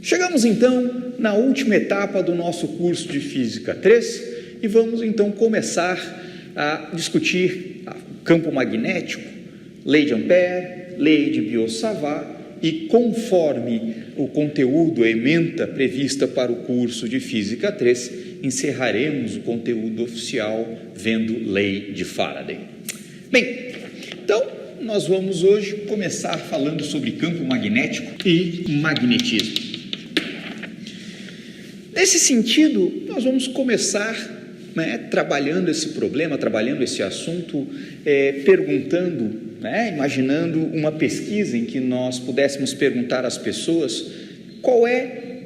Chegamos então na última etapa do nosso curso de Física 3 e vamos então começar a discutir campo magnético, lei de Ampère, lei de Biot-Savart e conforme o conteúdo, a ementa prevista para o curso de Física 3, encerraremos o conteúdo oficial vendo lei de Faraday. Bem, então nós vamos hoje começar falando sobre campo magnético e magnetismo. Nesse sentido, nós vamos começar trabalhando esse problema, trabalhando esse assunto, perguntando, imaginando uma pesquisa em que nós pudéssemos perguntar às pessoas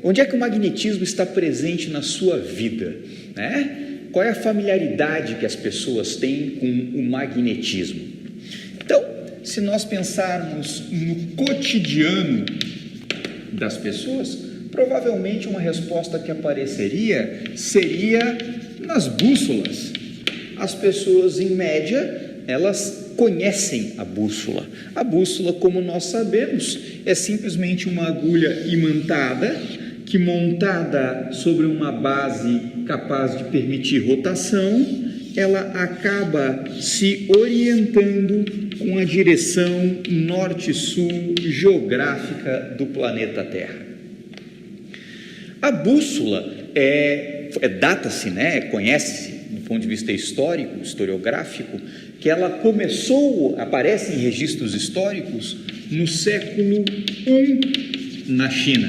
onde é que o magnetismo está presente na sua vida, Qual é a familiaridade que as pessoas têm com o magnetismo? Então, se nós pensarmos no cotidiano das pessoas, provavelmente uma resposta que apareceria seria nas bússolas. As pessoas, em média, elas conhecem a bússola. A bússola, como nós sabemos, é simplesmente uma agulha imantada que, montada sobre uma base capaz de permitir rotação, ela acaba se orientando com a direção norte-sul geográfica do planeta Terra. A bússola data-se, conhece-se do ponto de vista histórico, historiográfico, que ela aparece em registros históricos no século I na China.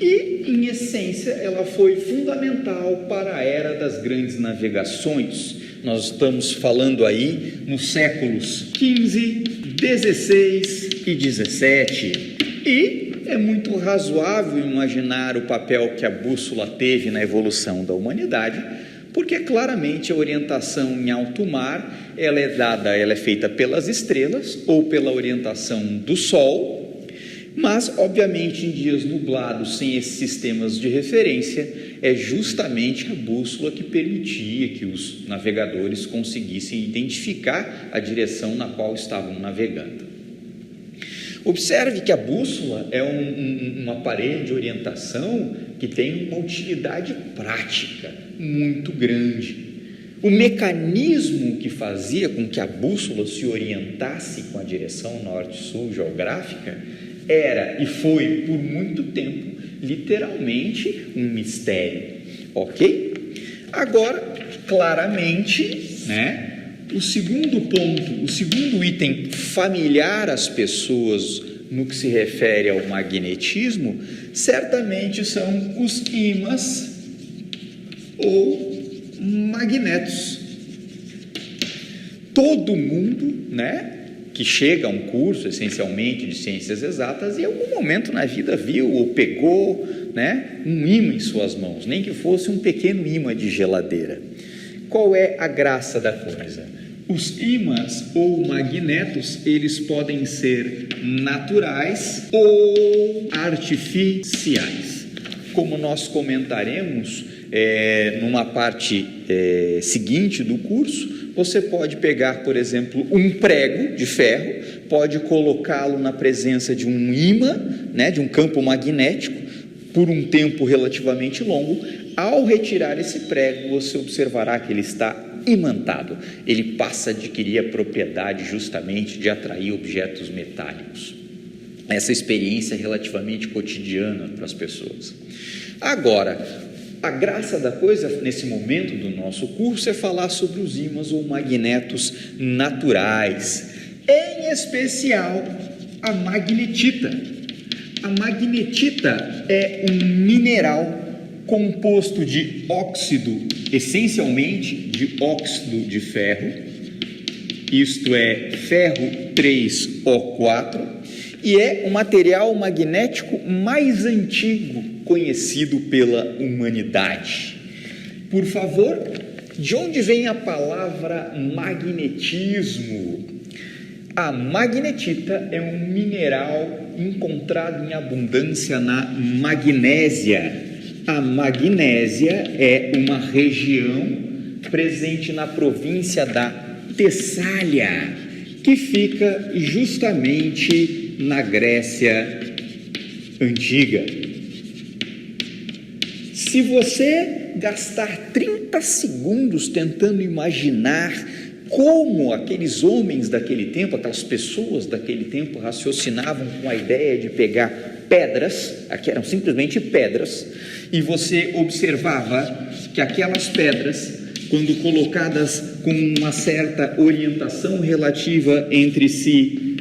E, em essência, ela foi fundamental para a era das grandes navegações. Nós estamos falando aí nos séculos XV, XVI e XVII. E é muito razoável imaginar o papel que a bússola teve na evolução da humanidade, porque claramente a orientação em alto mar, ela é feita pelas estrelas ou pela orientação do Sol, mas obviamente em dias nublados, sem esses sistemas de referência, é justamente a bússola que permitia que os navegadores conseguissem identificar a direção na qual estavam navegando. Observe que a bússola é um aparelho de orientação que tem uma utilidade prática muito grande. O mecanismo que fazia com que a bússola se orientasse com a direção norte-sul geográfica era e foi por muito tempo literalmente um mistério, ok? Agora, claramente, o segundo ponto, o segundo item familiar às pessoas no que se refere ao magnetismo, certamente são os ímãs ou magnetos. Todo mundo, que chega a um curso essencialmente de ciências exatas, em algum momento na vida viu ou pegou, um ímã em suas mãos, nem que fosse um pequeno ímã de geladeira. Qual é a graça da coisa? Os ímãs ou magnetos, eles podem ser naturais ou artificiais. Como nós comentaremos numa parte seguinte do curso, você pode pegar, por exemplo, um prego de ferro, pode colocá-lo na presença de um ímã, de um campo magnético, por um tempo relativamente longo. Ao retirar esse prego, você observará que ele está imantado. Ele passa a adquirir a propriedade justamente de atrair objetos metálicos. Essa experiência é relativamente cotidiana para as pessoas. Agora, a graça da coisa nesse momento do nosso curso é falar sobre os ímãs ou magnetos naturais, em especial a magnetita. A magnetita é um mineral composto de óxido, essencialmente de óxido de ferro, isto é, ferro 3O4, e é o material magnético mais antigo conhecido pela humanidade. Por favor, de onde vem a palavra magnetismo? A magnetita é um mineral encontrado em abundância na Magnésia. A Magnésia é uma região presente na província da Tessália, que fica justamente na Grécia Antiga. Se você gastar 30 segundos tentando imaginar como aqueles homens daquele tempo, aquelas pessoas daquele tempo raciocinavam com a ideia de pegar pedras, que eram simplesmente pedras, e você observava que aquelas pedras, quando colocadas com uma certa orientação relativa entre si,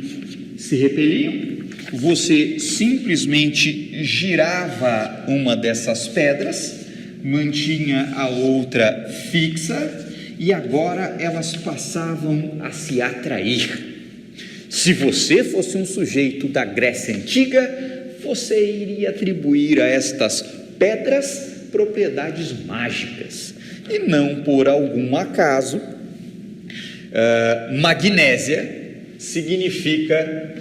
se repeliam. Você simplesmente girava uma dessas pedras, mantinha a outra fixa, e agora elas passavam a se atrair. Se você fosse um sujeito da Grécia Antiga, você iria atribuir a estas pedras propriedades mágicas. E não por algum acaso, magnésia significa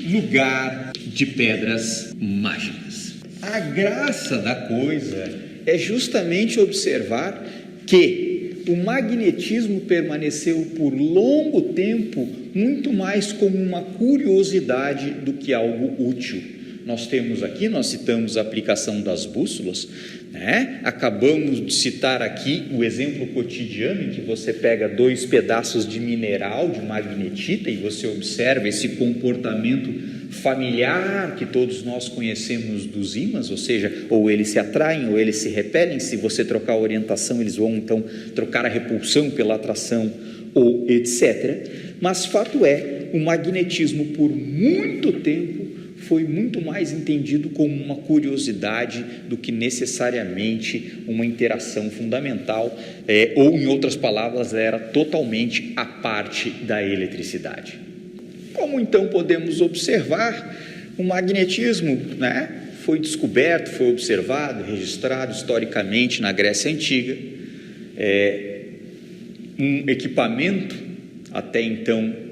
lugar de pedras mágicas. A graça da coisa é justamente observar que o magnetismo permaneceu por longo tempo muito mais como uma curiosidade do que algo útil. Nós citamos a aplicação das bússolas, né? Acabamos de citar aqui o exemplo cotidiano em que você pega 2 pedaços de mineral, de magnetita, e você observa esse comportamento familiar que todos nós conhecemos dos ímãs, ou seja, ou eles se atraem ou eles se repelem. Se você trocar a orientação, eles vão então trocar a repulsão pela atração, ou etc. Mas fato é, o magnetismo por muito tempo foi muito mais entendido como uma curiosidade do que necessariamente uma interação fundamental, ou em outras palavras, era totalmente a parte da eletricidade. Como então podemos observar, o magnetismo, foi descoberto, foi observado, registrado historicamente na Grécia Antiga, um equipamento até então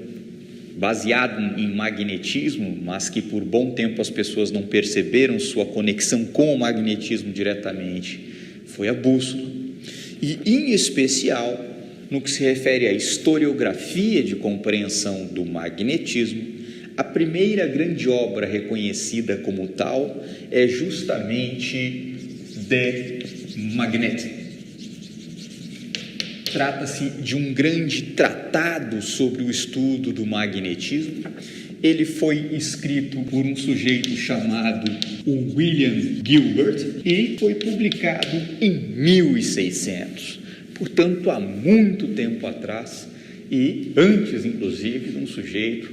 baseado em magnetismo, mas que por bom tempo as pessoas não perceberam sua conexão com o magnetismo diretamente, foi a bússola. E, em especial, no que se refere à historiografia de compreensão do magnetismo, a primeira grande obra reconhecida como tal é justamente De Magnet. Trata-se de um grande tratado sobre o estudo do magnetismo. Ele foi escrito por um sujeito chamado William Gilbert e foi publicado em 1600, portanto há muito tempo atrás, e antes inclusive de um sujeito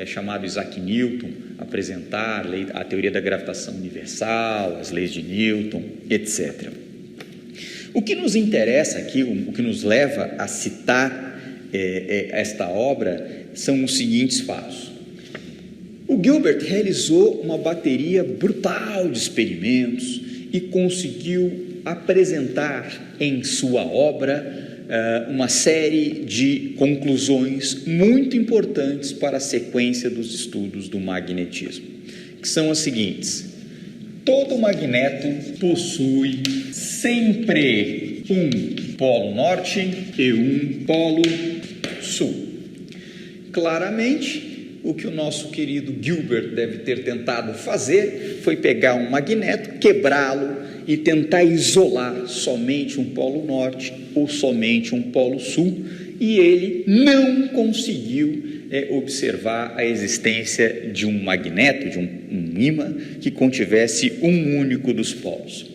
chamado Isaac Newton apresentar a teoria da gravitação universal, as leis de Newton, etc. O que nos interessa aqui, o que nos leva a citar esta obra, são os seguintes fatos. O Gilbert realizou uma bateria brutal de experimentos e conseguiu apresentar em sua obra uma série de conclusões muito importantes para a sequência dos estudos do magnetismo, que são as seguintes: todo magneto possui sempre um polo norte e um polo sul. Claramente, o que o nosso querido Gilbert deve ter tentado fazer foi pegar um magneto, quebrá-lo e tentar isolar somente um polo norte ou somente um polo sul, e ele não conseguiu observar a existência de um magneto, de um ímã que contivesse um único dos polos.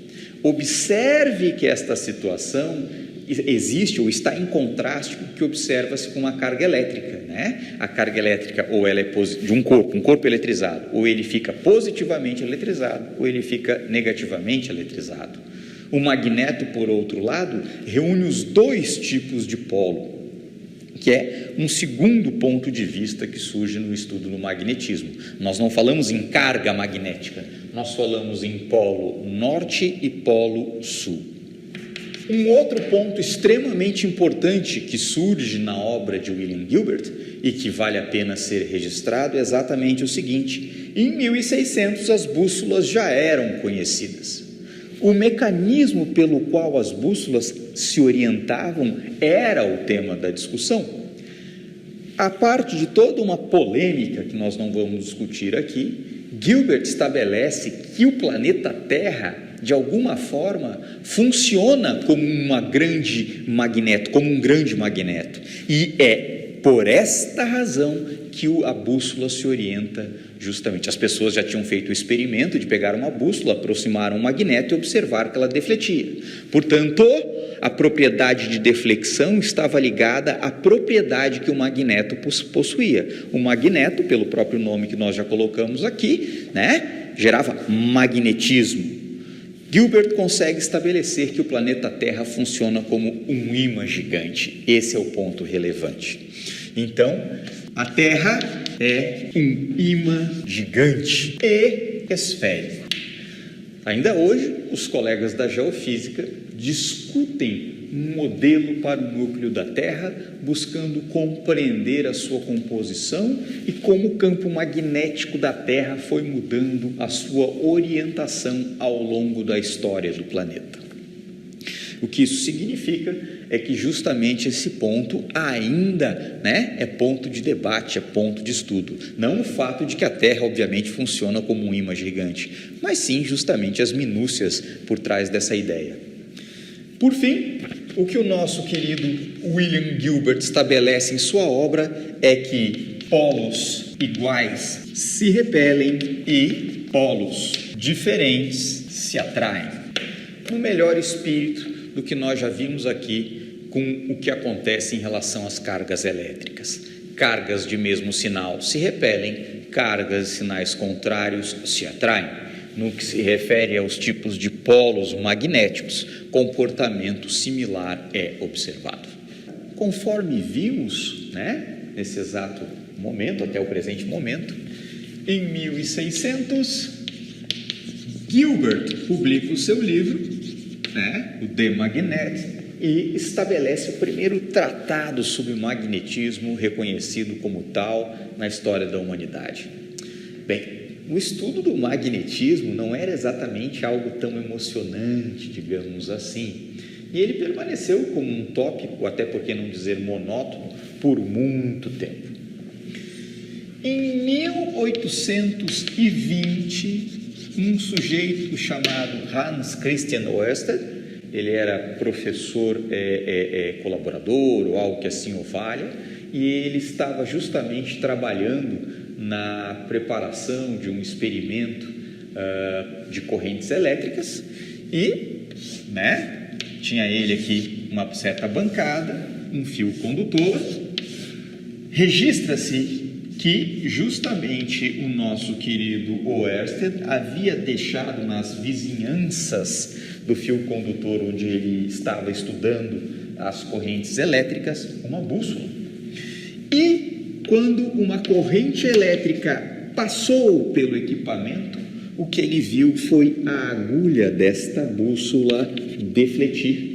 Observe que esta situação existe ou está em contraste com o que observa-se com a carga elétrica, A carga elétrica, ou ela é de um corpo eletrizado, ou ele fica positivamente eletrizado, ou ele fica negativamente eletrizado. O magneto, por outro lado, reúne os 2 tipos de polo, que é um segundo ponto de vista que surge no estudo do magnetismo. Nós não falamos em carga magnética, nós falamos em polo norte e polo sul. Um outro ponto extremamente importante que surge na obra de William Gilbert e que vale a pena ser registrado é exatamente o seguinte: em 1600 as bússolas já eram conhecidas. O mecanismo pelo qual as bússolas se orientavam era o tema da discussão. A parte de toda uma polêmica que nós não vamos discutir aqui, Gilbert estabelece que o planeta Terra de alguma forma, funciona como um grande magneto. E é por esta razão que a bússola se orienta justamente. As pessoas já tinham feito o experimento de pegar uma bússola, aproximar um magneto e observar que ela defletia. Portanto, a propriedade de deflexão estava ligada à propriedade que o magneto possuía. O magneto, pelo próprio nome que nós já colocamos aqui, gerava magnetismo. Gilbert consegue estabelecer que o planeta Terra funciona como um ímã gigante. Esse é o ponto relevante. Então, a Terra é um ímã gigante e esférico. Ainda hoje, os colegas da geofísica discutem um modelo para o núcleo da Terra, buscando compreender a sua composição e como o campo magnético da Terra foi mudando a sua orientação ao longo da história do planeta. O que isso significa é que justamente esse ponto ainda é ponto de debate, é ponto de estudo. Não o fato de que a Terra, obviamente, funciona como um ímã gigante, mas sim justamente as minúcias por trás dessa ideia. Por fim, o que o nosso querido William Gilbert estabelece em sua obra é que polos iguais se repelem e polos diferentes se atraem. No melhor espírito do que nós já vimos aqui com o que acontece em relação às cargas elétricas. Cargas de mesmo sinal se repelem, cargas de sinais contrários se atraem. No que se refere aos tipos de polos magnéticos, comportamento similar é observado. Conforme vimos, nesse exato momento, até o presente momento, em 1600, Gilbert publica o seu livro, o De Magnete, e estabelece o primeiro tratado sobre magnetismo reconhecido como tal na história da humanidade. Bem, o estudo do magnetismo não era exatamente algo tão emocionante, digamos assim, e ele permaneceu como um tópico, até por que não dizer monótono, por muito tempo. Em 1820, um sujeito chamado Hans Christian Ørsted, ele era professor colaborador ou algo que assim o valha, e ele estava justamente trabalhando na preparação de um experimento de correntes elétricas e, tinha ele aqui uma certa bancada, um fio condutor. Registra-se que justamente o nosso querido Ørsted havia deixado nas vizinhanças do fio condutor onde ele estava estudando as correntes elétricas uma bússola. E quando uma corrente elétrica passou pelo equipamento, o que ele viu foi a agulha desta bússola defletir.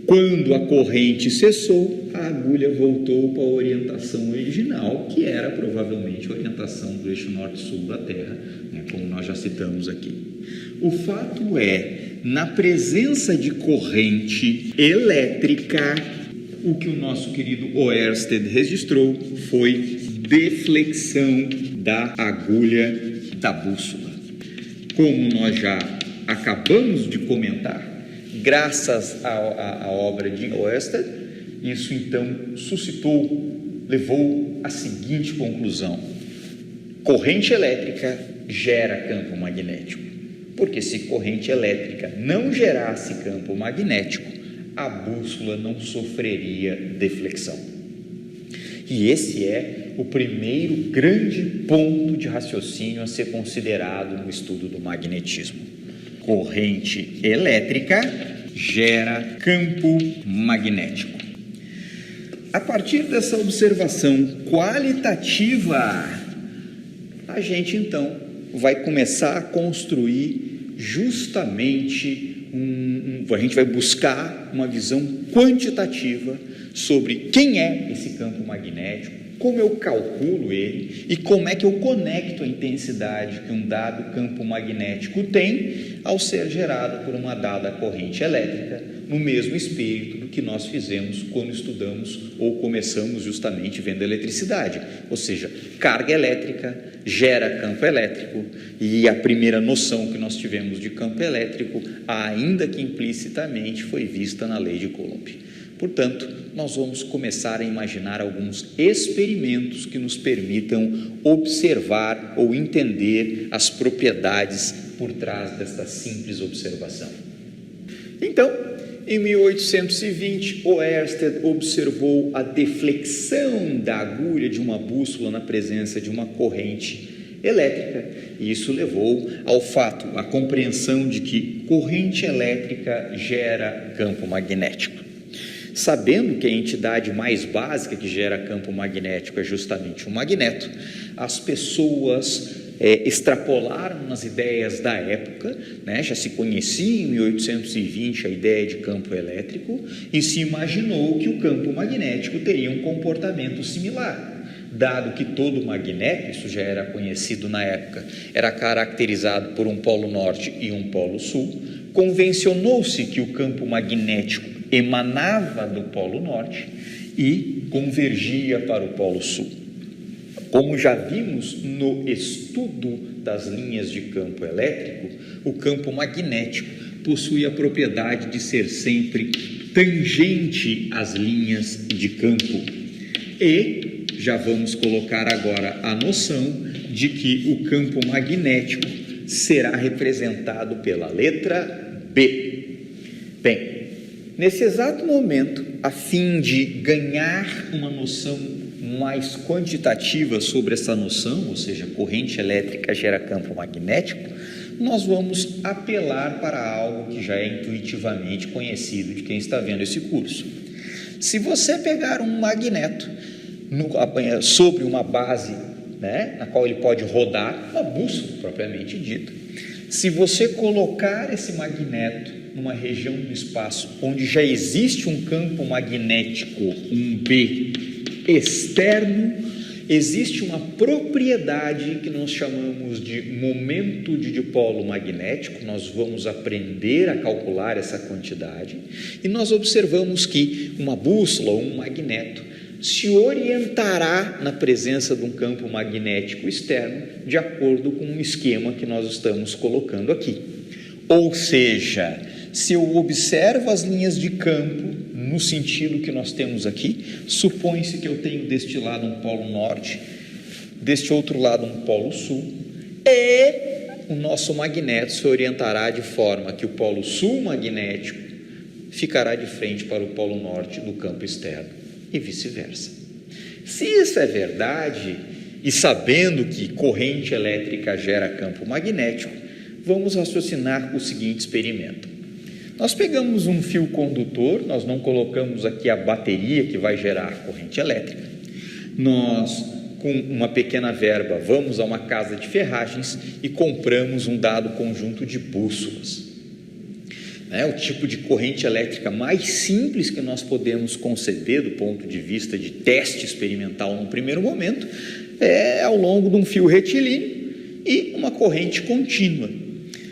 Quando a corrente cessou, a agulha voltou para a orientação original, que era provavelmente a orientação do eixo norte-sul da Terra, como nós já citamos aqui. O fato é, na presença de corrente elétrica, o que o nosso querido Ørsted registrou foi deflexão da agulha da bússola. Como nós já acabamos de comentar, graças à obra de Ørsted, isso então levou à seguinte conclusão: corrente elétrica gera campo magnético, porque se corrente elétrica não gerasse campo magnético, a bússola não sofreria deflexão. E esse é o primeiro grande ponto de raciocínio a ser considerado no estudo do magnetismo. Corrente elétrica gera campo magnético. A partir dessa observação qualitativa, a gente então vai começar a construir justamente a gente vai buscar uma visão quantitativa sobre quem é esse campo magnético, como eu calculo ele e como é que eu conecto a intensidade que um dado campo magnético tem ao ser gerado por uma dada corrente elétrica, no mesmo espírito do que nós fizemos quando estudamos ou começamos justamente vendo eletricidade, ou seja, carga elétrica gera campo elétrico, e a primeira noção que nós tivemos de campo elétrico, ainda que implicitamente, foi vista na lei de Coulomb. Portanto, nós vamos começar a imaginar alguns experimentos que nos permitam observar ou entender as propriedades por trás desta simples observação. Então, em 1820, Oersted observou a deflexão da agulha de uma bússola na presença de uma corrente elétrica, e isso levou ao fato, à compreensão de que corrente elétrica gera campo magnético. Sabendo que a entidade mais básica que gera campo magnético é justamente o magneto, as pessoas extrapolaram nas ideias da época, já se conhecia em 1820 a ideia de campo elétrico e se imaginou que o campo magnético teria um comportamento similar, dado que todo magneto, isso já era conhecido na época, era caracterizado por um polo norte e um polo sul. Convencionou-se que o campo magnético emanava do polo norte e convergia para o polo sul. Como já vimos no estudo das linhas de campo elétrico, o campo magnético possui a propriedade de ser sempre tangente às linhas de campo. E já vamos colocar agora a noção de que o campo magnético será representado pela letra B. Bem, nesse exato momento, a fim de ganhar uma noção mais quantitativa sobre essa noção, ou seja, corrente elétrica gera campo magnético, nós vamos apelar para algo que já é intuitivamente conhecido de quem está vendo esse curso. Se você pegar um magneto sobre uma base, na qual ele pode rodar, uma bússola propriamente dita, se você colocar esse magneto numa região do espaço onde já existe um campo magnético, um B externo, existe uma propriedade que nós chamamos de momento de dipolo magnético. Nós vamos aprender a calcular essa quantidade e nós observamos que uma bússola ou um magneto se orientará na presença de um campo magnético externo de acordo com um esquema que nós estamos colocando aqui. Ou seja, se eu observo as linhas de campo no sentido que nós temos aqui, supõe-se que eu tenho deste lado um polo norte, deste outro lado um polo sul, e o nosso magneto se orientará de forma que o polo sul magnético ficará de frente para o polo norte do campo externo e vice-versa. Se isso é verdade, e sabendo que corrente elétrica gera campo magnético, vamos raciocinar o seguinte experimento. Nós pegamos um fio condutor, nós não colocamos aqui a bateria que vai gerar corrente elétrica. Nós, com uma pequena verba, vamos a uma casa de ferragens e compramos um dado conjunto de bússolas. O tipo de corrente elétrica mais simples que nós podemos conceber do ponto de vista de teste experimental no primeiro momento é ao longo de um fio retilíneo e uma corrente contínua.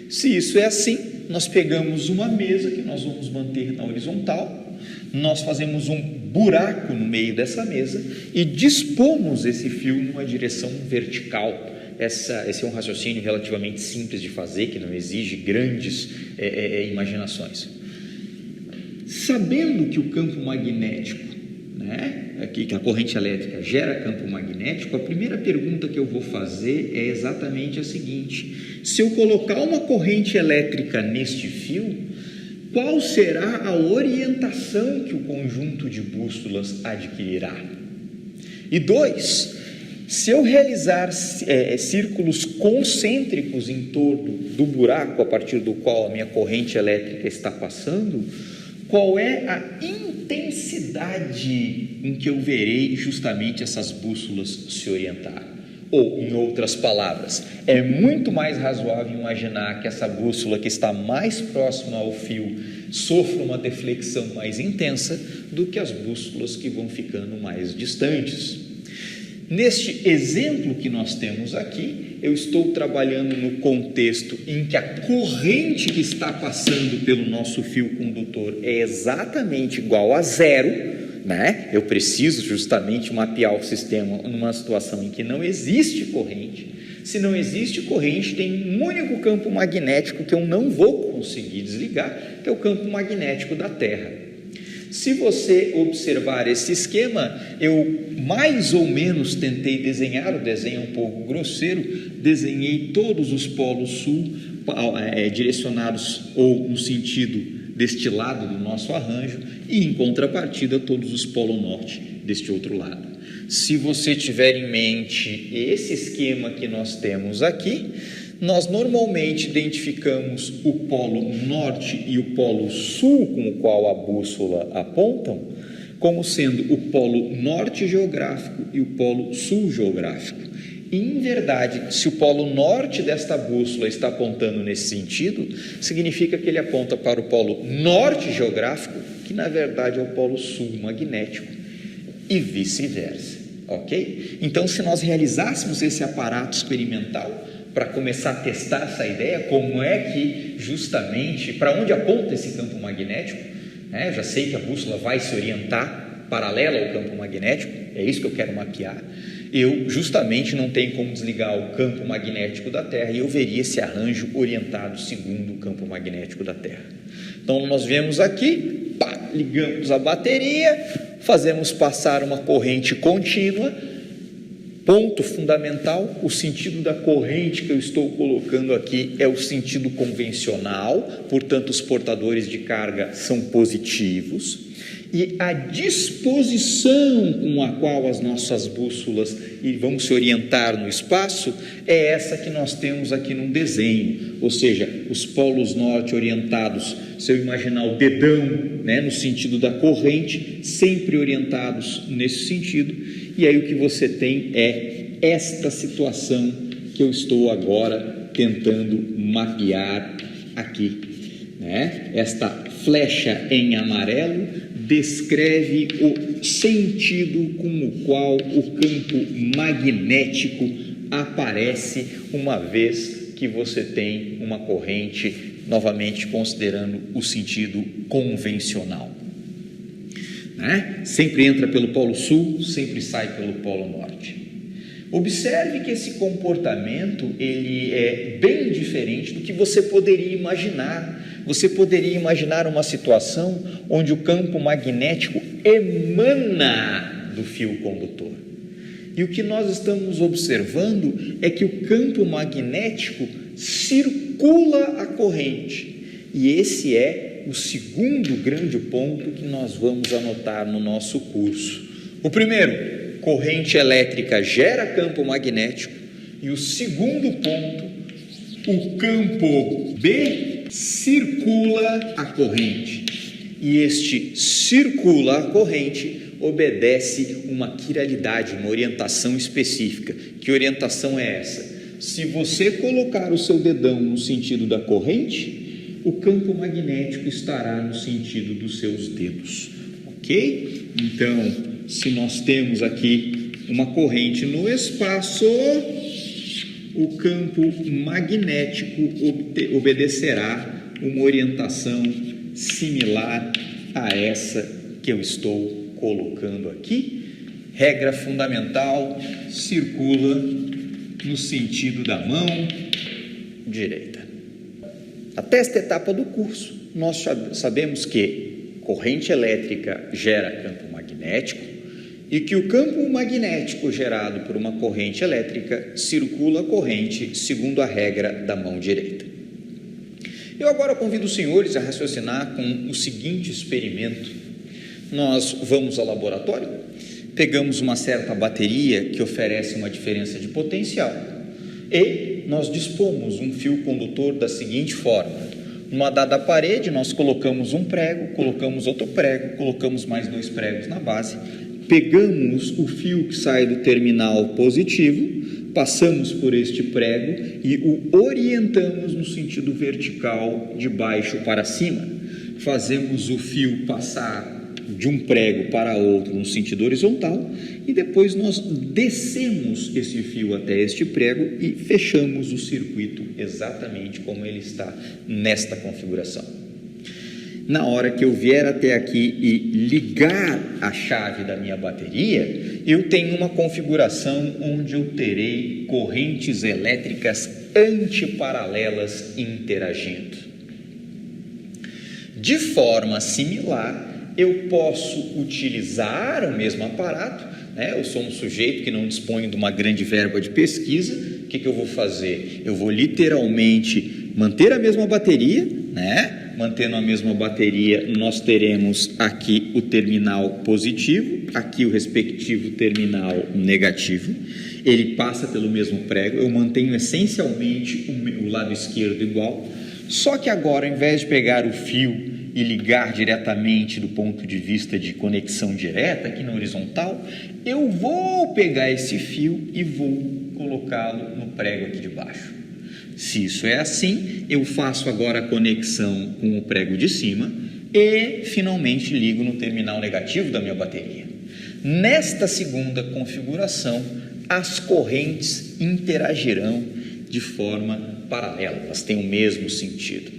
Se isso é assim, nós pegamos uma mesa que nós vamos manter na horizontal, nós fazemos um buraco no meio dessa mesa e dispomos esse fio numa direção vertical. Esse é um raciocínio relativamente simples de fazer, que não exige grandes imaginações. Sabendo que o campo magnético, que a corrente elétrica gera campo magnético, a primeira pergunta que eu vou fazer é exatamente a seguinte: se eu colocar uma corrente elétrica neste fio, qual será a orientação que o conjunto de bússolas adquirirá? E 2, se eu realizar círculos concêntricos em torno do buraco a partir do qual a minha corrente elétrica está passando, qual é a intensidade em que eu verei justamente essas bússolas se orientar? Ou, em outras palavras, é muito mais razoável imaginar que essa bússola que está mais próxima ao fio sofra uma deflexão mais intensa do que as bússolas que vão ficando mais distantes. Neste exemplo que nós temos aqui, eu estou trabalhando no contexto em que a corrente que está passando pelo nosso fio condutor é exatamente igual a zero, né? Eu preciso justamente mapear o sistema numa situação em que não existe corrente. Se não existe corrente, tem um único campo magnético que eu não vou conseguir desligar, que é o campo magnético da Terra. Se você observar esse esquema, eu mais ou menos tentei desenhar, o desenho é um pouco grosseiro, desenhei todos os polos sul direcionados ou no sentido deste lado do nosso arranjo e em contrapartida todos os polos norte deste outro lado. Se você tiver em mente esse esquema que nós temos aqui, nós normalmente identificamos o polo norte e o polo sul com o qual a bússola apontam como sendo o polo norte geográfico e o polo sul geográfico. E, em verdade, se o polo norte desta bússola está apontando nesse sentido, significa que ele aponta para o polo norte geográfico, que na verdade é o polo sul magnético, e vice-versa, ok? Então, se nós realizássemos esse aparato experimental para começar a testar essa ideia, como é que justamente, para onde aponta esse campo magnético, né? Já sei que a bússola vai se orientar paralela ao campo magnético, é isso que eu quero mapear. Eu justamente não tenho como desligar o campo magnético da Terra e eu veria esse arranjo orientado segundo o campo magnético da Terra. Então nós viemos aqui, pá, ligamos a bateria, fazemos passar uma corrente contínua. Ponto fundamental, o sentido da corrente que eu estou colocando aqui é o sentido convencional, portanto os portadores de carga são positivos, e a disposição com a qual as nossas bússolas vão se orientar no espaço é essa que nós temos aqui num desenho, ou seja, os polos norte orientados, se eu imaginar o dedão, né, no sentido da corrente, sempre orientados nesse sentido, e aí o que você tem é esta situação que eu estou agora tentando mapear aqui, né? Esta flecha em amarelo descreve o sentido com o qual o campo magnético aparece uma vez que você tem uma corrente, novamente considerando o sentido convencional. Né? Sempre entra pelo polo sul, sempre sai pelo polo norte. Observe que esse comportamento ele é bem diferente do que você poderia imaginar. Você poderia imaginar uma situação onde o campo magnético emana do fio condutor. E o que nós estamos observando é que o campo magnético circula a corrente. E esse é o segundo grande ponto que nós vamos anotar no nosso curso. O primeiro, corrente elétrica gera campo magnético. E o segundo ponto, o campo B circula a corrente. E este circula a corrente obedece uma quiralidade, uma orientação específica. Que orientação é essa? Se você colocar o seu dedão no sentido da corrente, o campo magnético estará no sentido dos seus dedos, ok? Então, se nós temos aqui uma corrente no espaço, o campo magnético obedecerá uma orientação similar a essa que eu estou colocando aqui. Regra fundamental, circula no sentido da mão direita. Até esta etapa do curso, nós sabemos que corrente elétrica gera campo magnético e que o campo magnético gerado por uma corrente elétrica circula a corrente segundo a regra da mão direita. Eu agora convido os senhores a raciocinar com o seguinte experimento. Nós vamos ao laboratório, pegamos uma certa bateria que oferece uma diferença de potencial e nós dispomos um fio condutor da seguinte forma: numa dada parede nós colocamos um prego, colocamos outro prego, colocamos mais 2 pregos na base, pegamos o fio que sai do terminal positivo, passamos por este prego e o orientamos no sentido vertical de baixo para cima, fazemos o fio passar de um prego para outro no sentido horizontal e depois nós descemos esse fio até este prego e fechamos o circuito exatamente como ele está nesta configuração. Na hora que eu vier até aqui e ligar a chave da minha bateria, eu tenho uma configuração onde eu terei correntes elétricas antiparalelas interagindo. De forma similar, eu posso utilizar o mesmo aparato, né? Eu sou um sujeito que não dispõe de uma grande verba de pesquisa. O que eu vou fazer? Eu vou literalmente manter a mesma bateria, né? Mantendo a mesma bateria, nós teremos aqui o terminal positivo, aqui o respectivo terminal negativo. Ele passa pelo mesmo prego, eu mantenho essencialmente o lado esquerdo igual, só que agora, ao invés de pegar o fio e ligar diretamente do ponto de vista de conexão direta, aqui na horizontal, eu vou pegar esse fio e vou colocá-lo no prego aqui de baixo. Se isso é assim, eu faço agora a conexão com o prego de cima e finalmente ligo no terminal negativo da minha bateria. Nesta segunda configuração, as correntes interagirão de forma paralela, elas têm o mesmo sentido.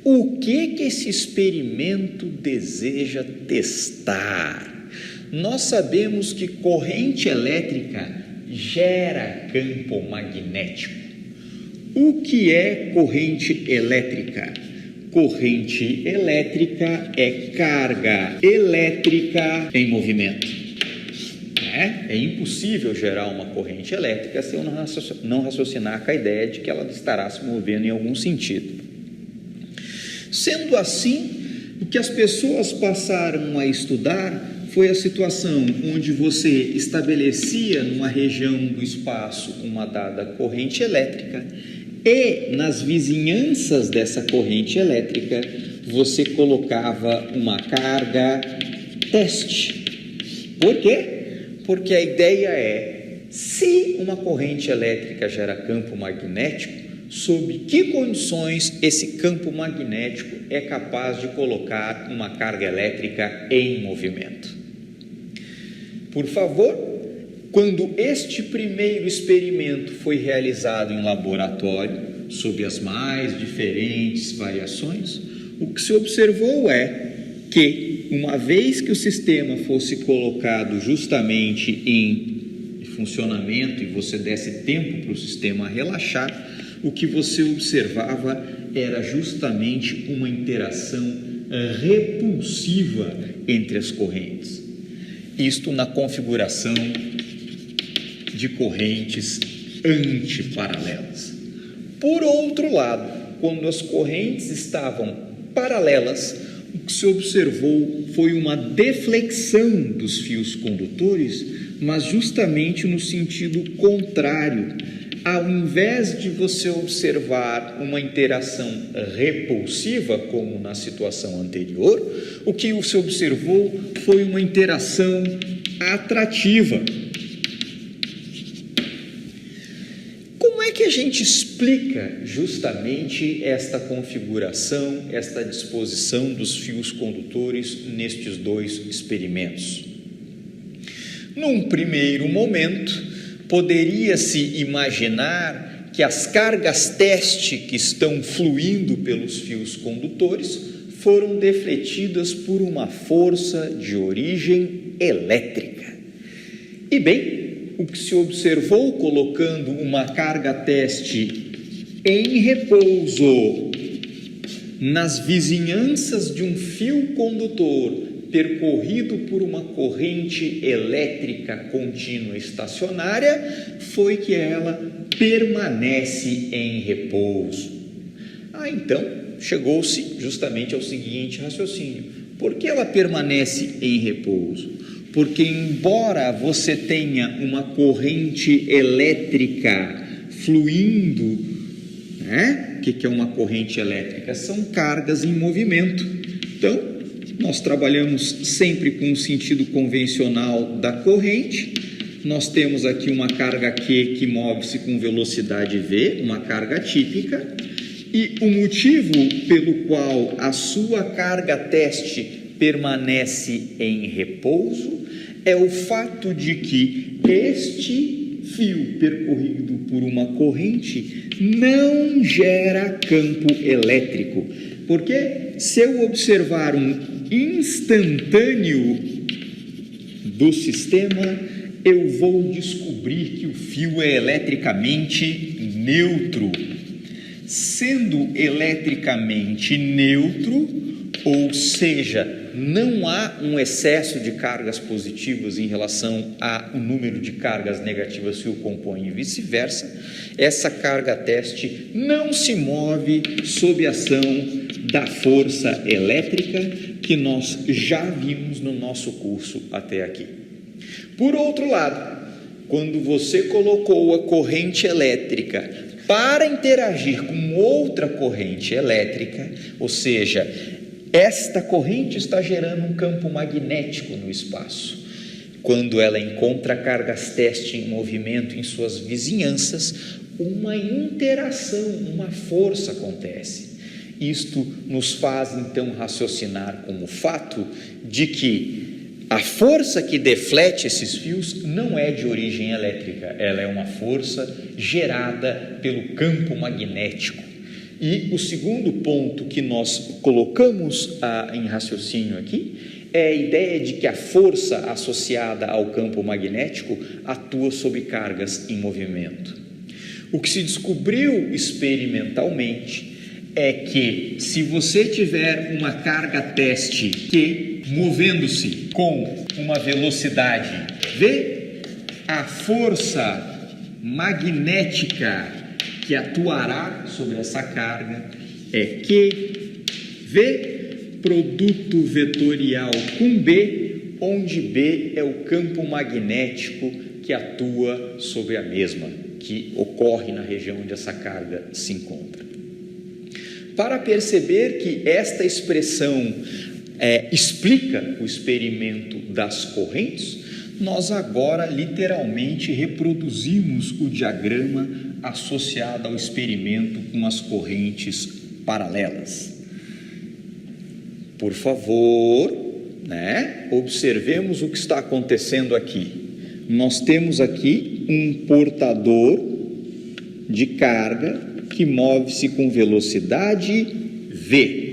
O que esse experimento deseja testar? Nós sabemos que corrente elétrica gera campo magnético. O que é corrente elétrica? Corrente elétrica é carga elétrica em movimento. É impossível gerar uma corrente elétrica se eu não raciocinar com a ideia de que ela estará se movendo em algum sentido. Sendo assim, o que as pessoas passaram a estudar foi a situação onde você estabelecia numa região do espaço uma dada corrente elétrica e nas vizinhanças dessa corrente elétrica você colocava uma carga teste. Por quê? Porque a ideia é, se uma corrente elétrica gera campo magnético, sob que condições esse campo magnético é capaz de colocar uma carga elétrica em movimento. Por favor, quando este primeiro experimento foi realizado em laboratório, sob as mais diferentes variações, o que se observou é que, uma vez que o sistema fosse colocado justamente em funcionamento e você desse tempo para o sistema relaxar, o que você observava era justamente uma interação repulsiva entre as correntes. Isto na configuração de correntes antiparalelas. Por outro lado, quando as correntes estavam paralelas, o que se observou foi uma deflexão dos fios condutores, mas justamente no sentido contrário. Ao invés de você observar uma interação repulsiva, como na situação anterior, o que você observou foi uma interação atrativa. Como é que a gente explica justamente esta configuração, esta disposição dos fios condutores nestes dois experimentos? Num primeiro momento, poderia-se imaginar que as cargas teste que estão fluindo pelos fios condutores foram defletidas por uma força de origem elétrica. E bem, o que se observou colocando uma carga teste em repouso nas vizinhanças de um fio condutor percorrido por uma corrente elétrica contínua estacionária, foi que ela permanece em repouso. Então, chegou-se justamente ao seguinte raciocínio: por que ela permanece em repouso? Porque, embora você tenha uma corrente elétrica fluindo, né? O que é uma corrente elétrica? São cargas em movimento. Então, nós trabalhamos sempre com o sentido convencional da corrente. Nós temos aqui uma carga Q que move-se com velocidade V, uma carga típica, e o motivo pelo qual a sua carga teste permanece em repouso é o fato de que este fio percorrido por uma corrente não gera campo elétrico, porque se eu observar um instantâneo do sistema, eu vou descobrir que o fio é eletricamente neutro. Sendo eletricamente neutro, ou seja, não há um excesso de cargas positivas em relação ao número de cargas negativas que o compõem e vice-versa, essa carga teste não se move sob a ação da força elétrica que nós já vimos no nosso curso até aqui. Por outro lado, quando você colocou a corrente elétrica para interagir com outra corrente elétrica, ou seja, esta corrente está gerando um campo magnético no espaço. Quando ela encontra cargas teste em movimento em suas vizinhanças, uma interação, uma força acontece. Isto nos faz então raciocinar com o fato de que a força que deflete esses fios não é de origem elétrica, ela é uma força gerada pelo campo magnético. E o segundo ponto que nós colocamos em raciocínio aqui é a ideia de que a força associada ao campo magnético atua sobre cargas em movimento. O que se descobriu experimentalmente é que se você tiver uma carga teste Q movendo-se com uma velocidade V, a força magnética que atuará sobre essa carga é QV produto vetorial com B, onde B é o campo magnético que atua sobre a mesma, que ocorre na região onde essa carga se encontra. Para perceber que esta expressão explica o experimento das correntes, nós agora literalmente reproduzimos o diagrama associado ao experimento com as correntes paralelas. Por favor, observemos o que está acontecendo aqui. Nós temos aqui um portador de carga que move-se com velocidade V.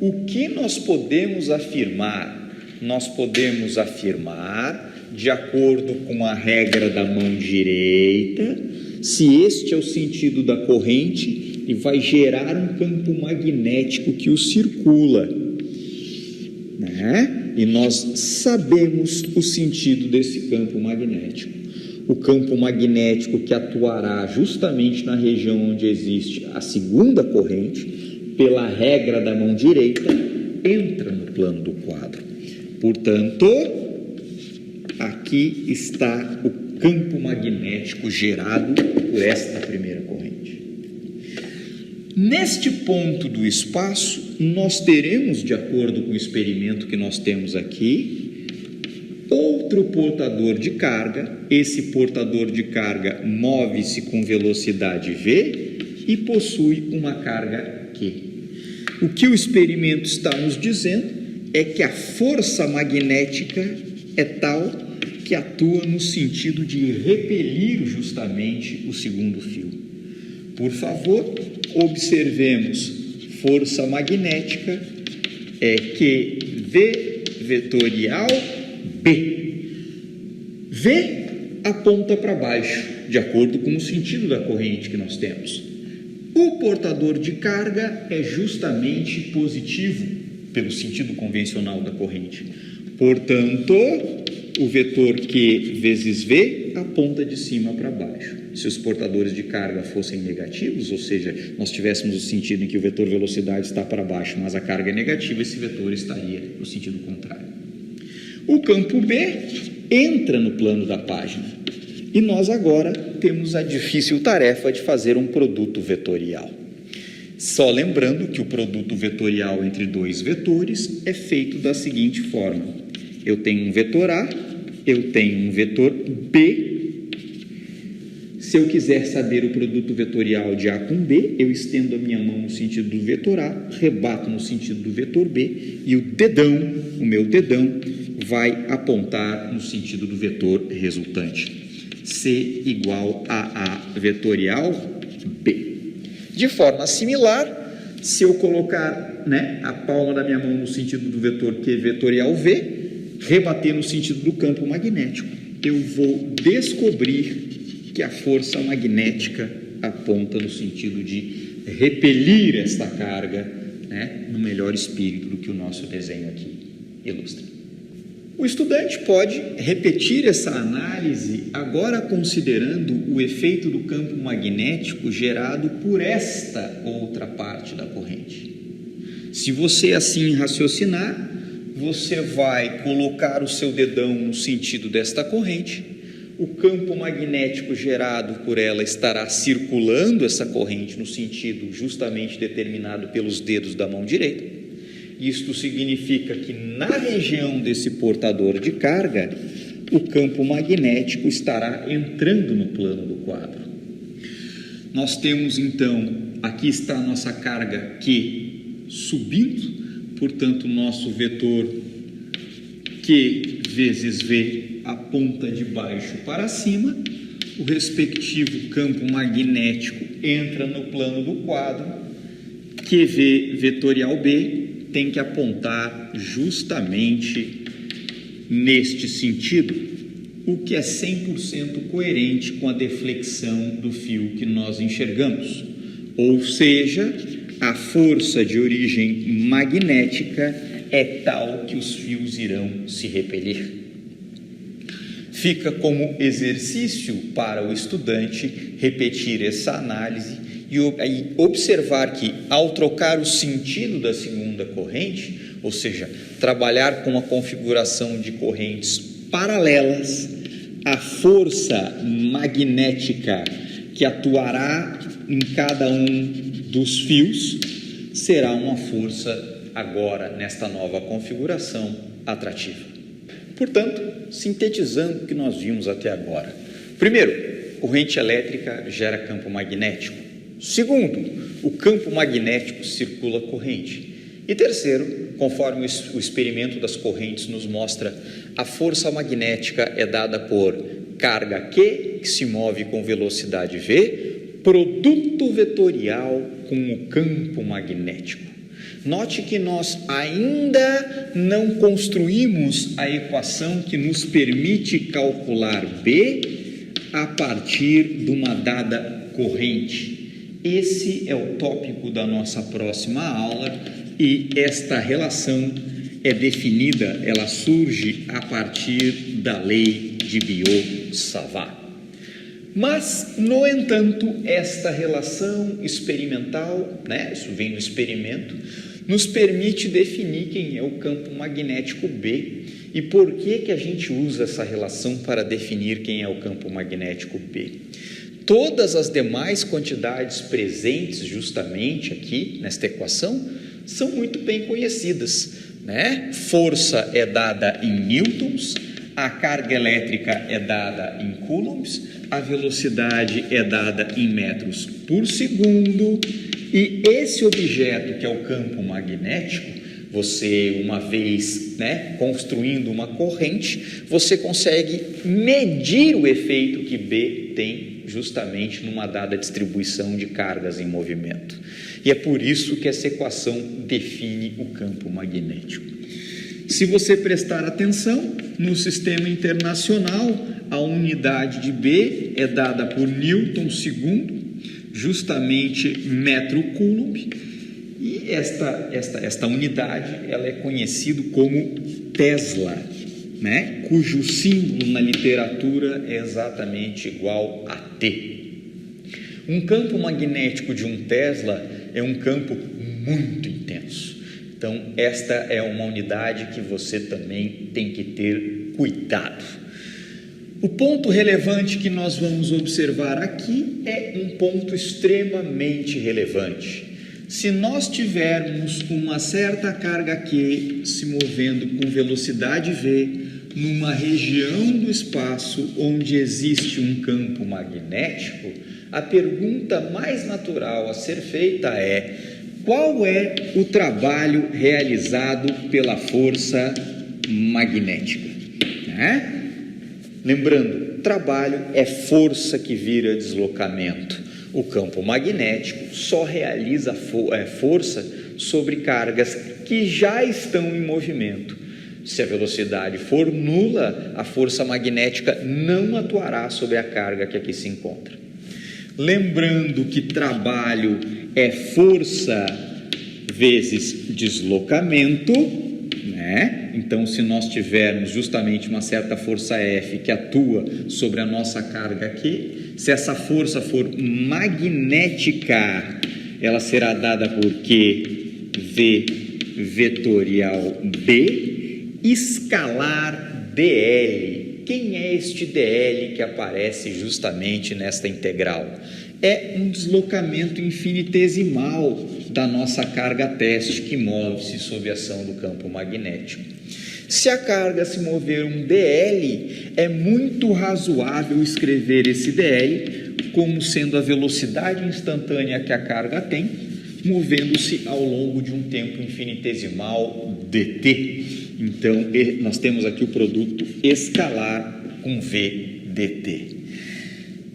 O que nós podemos afirmar? Nós podemos afirmar, de acordo com a regra da mão direita, se este é o sentido da corrente, ele vai gerar um campo magnético que o circula, E nós sabemos o sentido desse campo magnético. O campo magnético que atuará justamente na região onde existe a segunda corrente, pela regra da mão direita, entra no plano do quadro. Portanto, aqui está o campo magnético gerado por esta primeira corrente. Neste ponto do espaço, nós teremos, de acordo com o experimento que nós temos aqui, outro portador de carga. Esse portador de carga move-se com velocidade V e possui uma carga Q. O que o experimento está nos dizendo é que a força magnética é tal que atua no sentido de repelir justamente o segundo fio. Por favor, observemos força magnética é QV vetorial B. V aponta para baixo, de acordo com o sentido da corrente que nós temos. O portador de carga é justamente positivo, pelo sentido convencional da corrente. Portanto, o vetor Q vezes V aponta de cima para baixo. Se os portadores de carga fossem negativos, ou seja, nós tivéssemos o sentido em que o vetor velocidade está para baixo, mas a carga é negativa, esse vetor estaria no sentido contrário. O campo B entra no plano da página e nós agora temos a difícil tarefa de fazer um produto vetorial. Só lembrando que o produto vetorial entre dois vetores é feito da seguinte forma: eu tenho um vetor A, eu tenho um vetor B. Se eu quiser saber o produto vetorial de A com B, eu estendo a minha mão no sentido do vetor A, rebato no sentido do vetor B e o dedão, o meu dedão, vai apontar no sentido do vetor resultante. C igual a A vetorial B. De forma similar, se eu colocar, a palma da minha mão no sentido do vetor Q vetorial V, rebater no sentido do campo magnético, eu vou descobrir que a força magnética aponta no sentido de repelir esta carga, no melhor espírito do que o nosso desenho aqui ilustra. O estudante pode repetir essa análise agora considerando o efeito do campo magnético gerado por esta outra parte da corrente. Se você assim raciocinar, você vai colocar o seu dedão no sentido desta corrente, o campo magnético gerado por ela estará circulando essa corrente no sentido justamente determinado pelos dedos da mão direita. Isto significa que na região desse portador de carga, o campo magnético estará entrando no plano do quadro. Nós temos então, aqui está a nossa carga Q subindo, portanto, o nosso vetor Q vezes V aponta de baixo para cima, o respectivo campo magnético entra no plano do quadro, QV vetorial B tem que apontar justamente neste sentido, o que é 100% coerente com a deflexão do fio que nós enxergamos, ou seja, a força de origem magnética é tal que os fios irão se repelir. Fica como exercício para o estudante repetir essa análise e observar que, ao trocar o sentido da segunda corrente, ou seja, trabalhar com a configuração de correntes paralelas, a força magnética que atuará em cada um dos fios será uma força, agora, nesta nova configuração, atrativa. Portanto, sintetizando o que nós vimos até agora. Primeiro, corrente elétrica gera campo magnético. Segundo, o campo magnético circula a corrente. E terceiro, conforme o experimento das correntes nos mostra, a força magnética é dada por carga Q, que se move com velocidade V, produto vetorial com o campo magnético. Note que nós ainda não construímos a equação que nos permite calcular B a partir de uma dada corrente. Esse é o tópico da nossa próxima aula e esta relação é definida, ela surge a partir da lei de Biot-Savart. Mas, no entanto, esta relação experimental, isso vem do experimento, nos permite definir quem é o campo magnético B e por que a gente usa essa relação para definir quem é o campo magnético B. Todas as demais quantidades presentes justamente aqui nesta equação são muito bem conhecidas, Força é dada em newtons, a carga elétrica é dada em coulombs, a velocidade é dada em metros por segundo e esse objeto que é o campo magnético, você uma vez construindo uma corrente, você consegue medir o efeito que B tem justamente numa dada distribuição de cargas em movimento. E é por isso que essa equação define o campo magnético. Se você prestar atenção, no sistema internacional, a unidade de B é dada por newton segundo, justamente metro coulomb, e esta unidade ela é conhecida como Tesla, cujo símbolo na literatura é exatamente igual a T. Um campo magnético de 1 Tesla é um campo muito intenso. Então, esta é uma unidade que você também tem que ter cuidado. O ponto relevante que nós vamos observar aqui é um ponto extremamente relevante. Se nós tivermos uma certa carga Q se movendo com velocidade V numa região do espaço onde existe um campo magnético, a pergunta mais natural a ser feita é: qual é o trabalho realizado pela força magnética? Né? Lembrando, trabalho é força que vira deslocamento. O campo magnético só realiza força sobre cargas que já estão em movimento. Se a velocidade for nula, a força magnética não atuará sobre a carga que aqui se encontra. Lembrando que trabalho é força vezes deslocamento, né? Então, se nós tivermos justamente uma certa força F que atua sobre a nossa carga aqui, se essa força for magnética, ela será dada por Q V vetorial B escalar dl. Quem é este dl que aparece justamente nesta integral? É um deslocamento infinitesimal da nossa carga teste que move-se sob a ação do campo magnético. Se a carga se mover um dl, é muito razoável escrever esse dl como sendo a velocidade instantânea que a carga tem, movendo-se ao longo de um tempo infinitesimal dt. Então, nós temos aqui o produto escalar com v dt.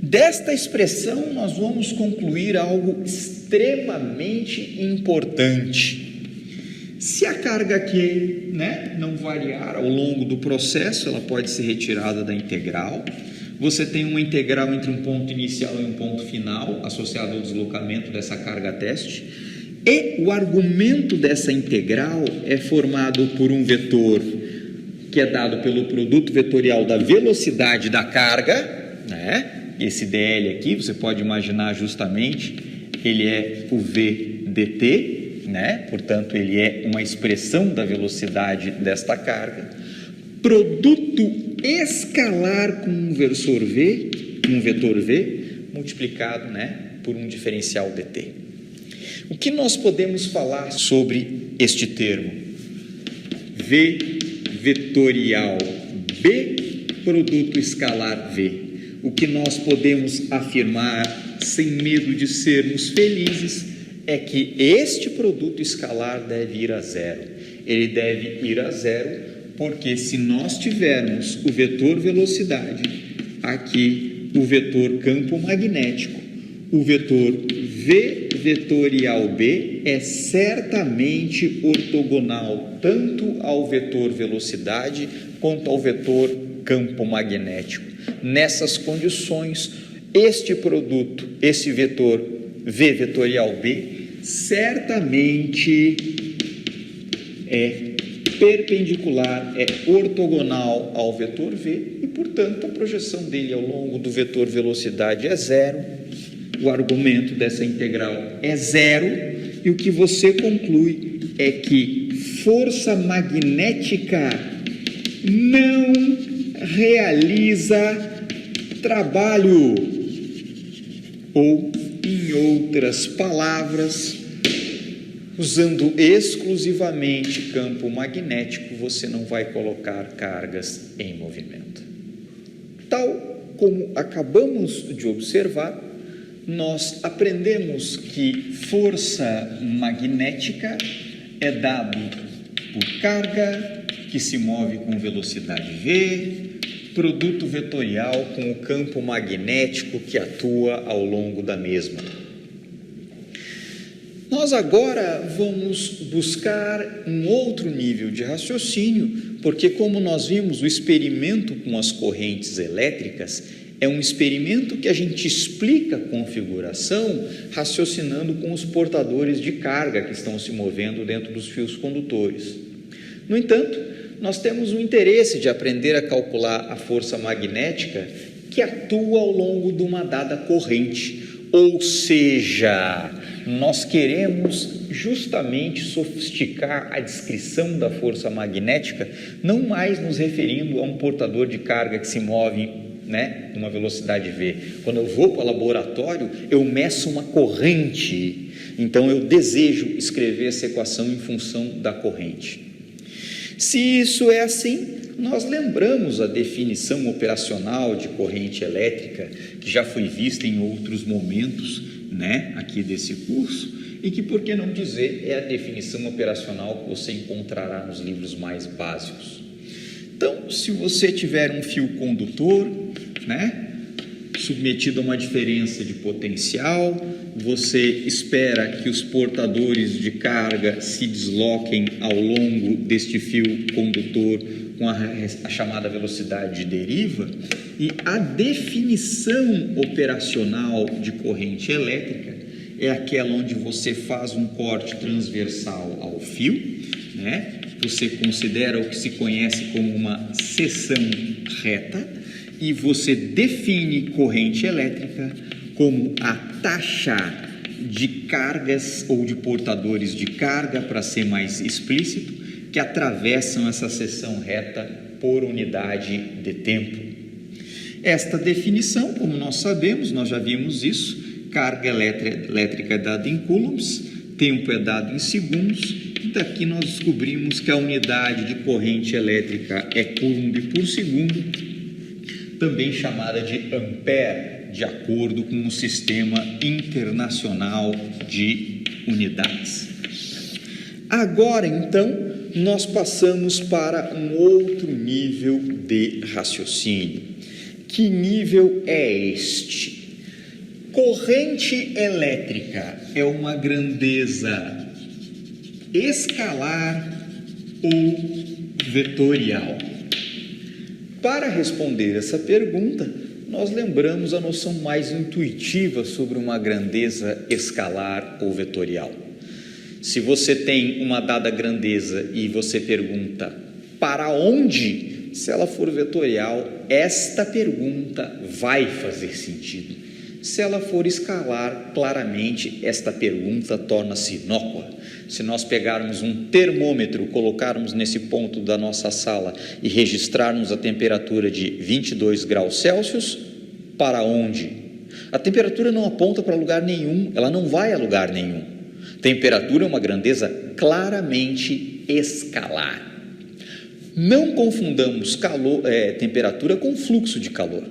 Desta expressão, nós vamos concluir algo extremamente importante. Se a carga aqui, não variar ao longo do processo, ela pode ser retirada da integral. Você tem uma integral entre um ponto inicial e um ponto final, associado ao deslocamento dessa carga teste. E o argumento dessa integral é formado por um vetor que é dado pelo produto vetorial da velocidade da carga, Esse dl aqui, você pode imaginar justamente, ele é o v dt, Portanto, ele é uma expressão da velocidade desta carga. Produto escalar com um vetor v, multiplicado, por um diferencial dt. O que nós podemos falar sobre este termo? V vetorial B, produto escalar V. O que nós podemos afirmar, sem medo de sermos felizes, é que este produto escalar deve ir a zero. Ele deve ir a zero porque, se nós tivermos o vetor velocidade, aqui o vetor campo magnético, o vetor V vetorial B é certamente ortogonal tanto ao vetor velocidade quanto ao vetor campo magnético. Nessas condições, este produto, esse vetor V vetorial B, certamente é perpendicular, é ortogonal ao vetor V e, portanto, a projeção dele ao longo do vetor velocidade é zero. O argumento dessa integral é zero e o que você conclui é que força magnética não realiza trabalho, ou, em outras palavras, usando exclusivamente campo magnético, você não vai colocar cargas em movimento. Tal como acabamos de observar, nós aprendemos que força magnética é dado por carga que se move com velocidade v, produto vetorial com o campo magnético que atua ao longo da mesma. Nós agora vamos buscar um outro nível de raciocínio, porque, como nós vimos, o experimento com as correntes elétricas é um experimento que a gente explica a configuração raciocinando com os portadores de carga que estão se movendo dentro dos fios condutores. No entanto, nós temos o interesse de aprender a calcular a força magnética que atua ao longo de uma dada corrente, ou seja, nós queremos justamente sofisticar a descrição da força magnética, não mais nos referindo a um portador de carga que se move numa velocidade v. Quando eu vou para o laboratório, eu meço uma corrente, então eu desejo escrever essa equação em função da corrente. Se isso é assim, nós lembramos a definição operacional de corrente elétrica, que já foi vista em outros momentos, né, aqui desse curso, e que, por que não dizer, é a definição operacional que você encontrará nos livros mais básicos. Então, se você tiver um fio condutor, né, submetido a uma diferença de potencial, você espera que os portadores de carga se desloquem ao longo deste fio condutor com a chamada velocidade de deriva, e a definição operacional de corrente elétrica é aquela onde você faz um corte transversal ao fio, né? Você considera o que se conhece como uma seção reta, e você define corrente elétrica como a taxa de cargas ou de portadores de carga, para ser mais explícito, que atravessam essa seção reta por unidade de tempo. Esta definição, como nós sabemos, nós já vimos isso, carga elétrica é dada em coulombs, tempo é dado em segundos. Daqui nós descobrimos que a unidade de corrente elétrica é coulomb por segundo, também chamada de ampere, de acordo com o Sistema Internacional de Unidades. Agora, então, nós passamos para um outro nível de raciocínio. Que nível é este? Corrente elétrica é uma grandeza escalar ou vetorial? Para responder essa pergunta, nós lembramos a noção mais intuitiva sobre uma grandeza escalar ou vetorial. Se você tem uma dada grandeza e você pergunta para onde, se ela for vetorial, esta pergunta vai fazer sentido. Se ela for escalar, claramente esta pergunta torna-se inócua. Se nós pegarmos um termômetro, colocarmos nesse ponto da nossa sala e registrarmos a temperatura de 22 graus Celsius, para onde? A temperatura não aponta para lugar nenhum, ela não vai a lugar nenhum. Temperatura é uma grandeza claramente escalar. Não confundamos temperatura com fluxo de calor,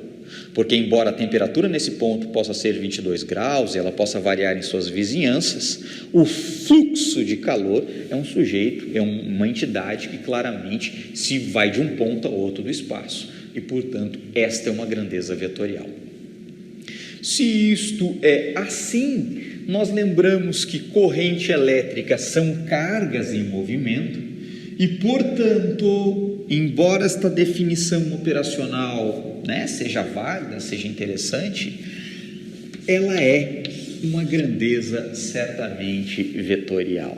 porque embora a temperatura nesse ponto possa ser 22 graus e ela possa variar em suas vizinhanças, o fluxo de calor é um sujeito, é uma entidade que claramente se vai de um ponto a outro do espaço e, portanto, esta é uma grandeza vetorial. Se isto é assim, nós lembramos que corrente elétrica são cargas em movimento e, portanto, embora esta definição operacional, né, seja válida, seja interessante, ela é uma grandeza certamente vetorial.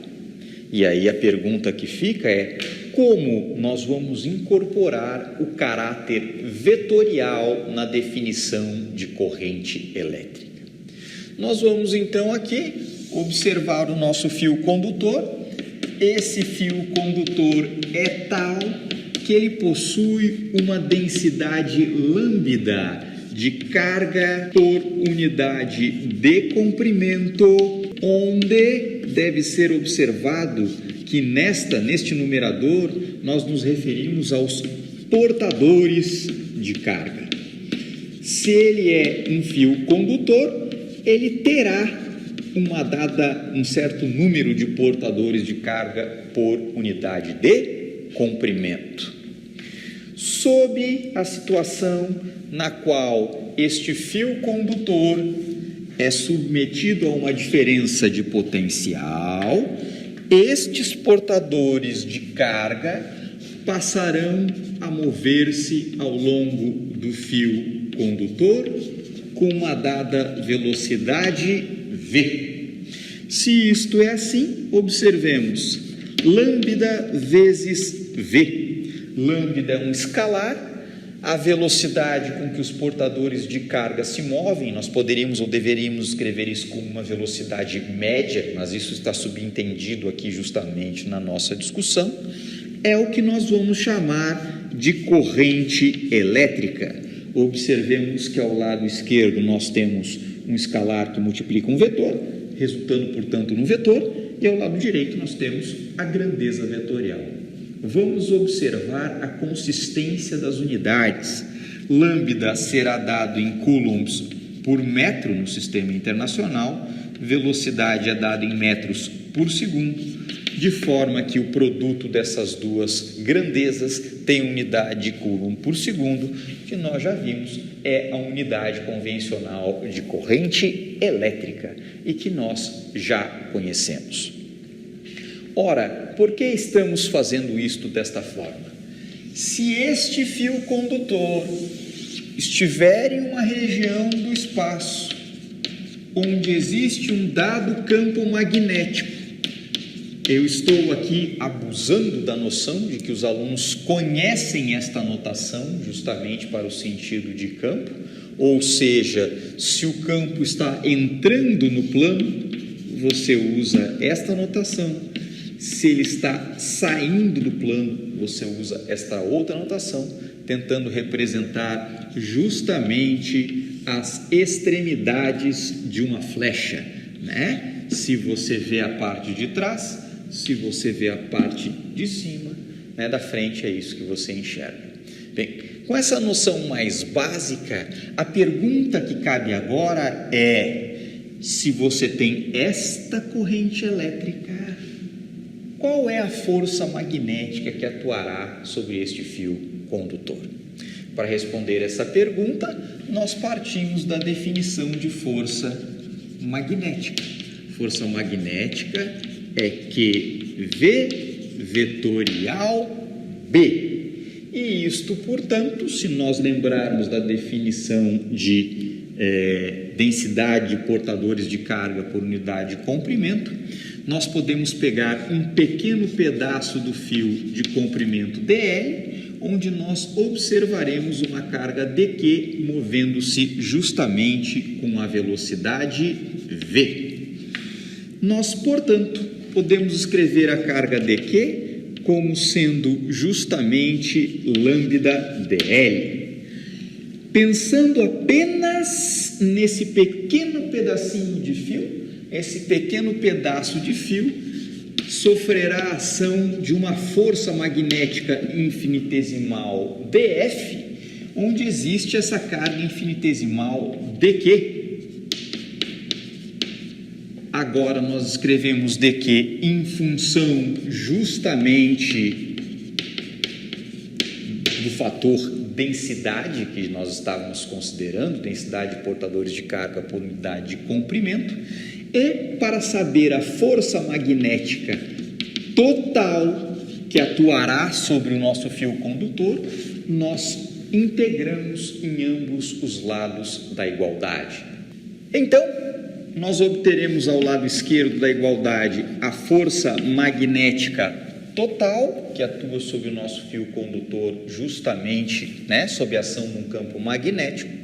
E aí a pergunta que fica é: como nós vamos incorporar o caráter vetorial na definição de corrente elétrica? Nós vamos então aqui observar o nosso fio condutor. Esse fio condutor é tal que ele possui uma densidade lambda de carga por unidade de comprimento, onde deve ser observado que neste numerador nós nos referimos aos portadores de carga. Se ele é um fio condutor, ele terá um certo número de portadores de carga por unidade de comprimento. Sob a situação na qual este fio condutor é submetido a uma diferença de potencial, estes portadores de carga passarão a mover-se ao longo do fio condutor com uma dada velocidade v. Se isto é assim, observemos lambda vezes v. Lambda é um escalar, a velocidade com que os portadores de carga se movem, nós poderíamos ou deveríamos escrever isso como uma velocidade média, mas isso está subentendido aqui justamente na nossa discussão, é o que nós vamos chamar de corrente elétrica. Observemos que ao lado esquerdo nós temos um escalar que multiplica um vetor, resultando, portanto, num vetor, e ao lado direito nós temos a grandeza vetorial. vamos observar a consistência das unidades. Lambda será dado em coulombs por metro no sistema internacional, velocidade é dado em metros por segundo, de forma que o produto dessas duas grandezas tem unidade de coulomb por segundo, que nós já vimos é a unidade convencional de corrente elétrica e que nós já conhecemos. Ora, por que estamos fazendo isto desta forma? Se este fio condutor estiver em uma região do espaço onde existe um dado campo magnético, eu estou aqui abusando da noção de que os alunos conhecem esta notação justamente para o sentido de campo, ou seja, se o campo está entrando no plano, você usa esta notação. Se ele está saindo do plano, você usa esta outra notação, tentando representar justamente as extremidades de uma flecha, né? Se você vê a parte de trás, se você vê a parte de cima, né, da frente, é isso que você enxerga. Bem, com essa noção mais básica, a pergunta que cabe agora é: se você tem esta corrente elétrica, qual é a força magnética que atuará sobre este fio condutor? Para responder essa pergunta, nós partimos da definição de força magnética. Força magnética é Q V vetorial B. E isto, portanto, se nós lembrarmos da definição de densidade de portadores de carga por unidade de comprimento, nós podemos pegar um pequeno pedaço do fio de comprimento DL, onde nós observaremos uma carga dQ movendo-se justamente com a velocidade V. Nós, portanto, podemos escrever a carga dQ como sendo justamente lambda dL. Pensando apenas nesse pequeno pedacinho de fio, esse pequeno pedaço de fio sofrerá a ação de uma força magnética infinitesimal dF, onde existe essa carga infinitesimal dQ. Agora nós escrevemos dQ em função justamente do fator densidade que nós estávamos considerando, densidade de portadores de carga por unidade de comprimento, e para saber a força magnética total que atuará sobre o nosso fio condutor, nós integramos em ambos os lados da igualdade. Então, nós obteremos ao lado esquerdo da igualdade a força magnética total, que atua sobre o nosso fio condutor justamente, né, sob a ação de um campo magnético,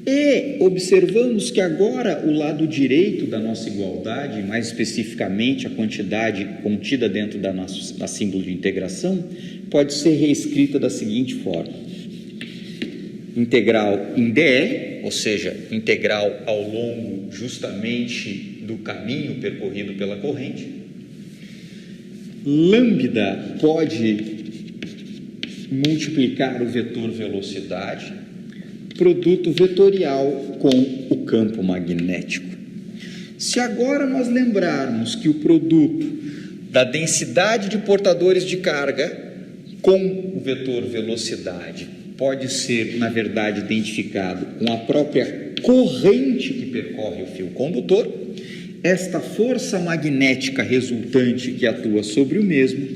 e observamos que agora o lado direito da nossa igualdade, mais especificamente a quantidade contida dentro da símbolo de integração, pode ser reescrita da seguinte forma: integral em dr, ou seja, integral ao longo justamente do caminho percorrido pela corrente. Lambda pode multiplicar o vetor velocidade, produto vetorial com o campo magnético. Se agora nós lembrarmos que o produto da densidade de portadores de carga com o vetor velocidade pode ser, na verdade, identificado com a própria corrente que percorre o fio condutor, esta força magnética resultante que atua sobre o mesmo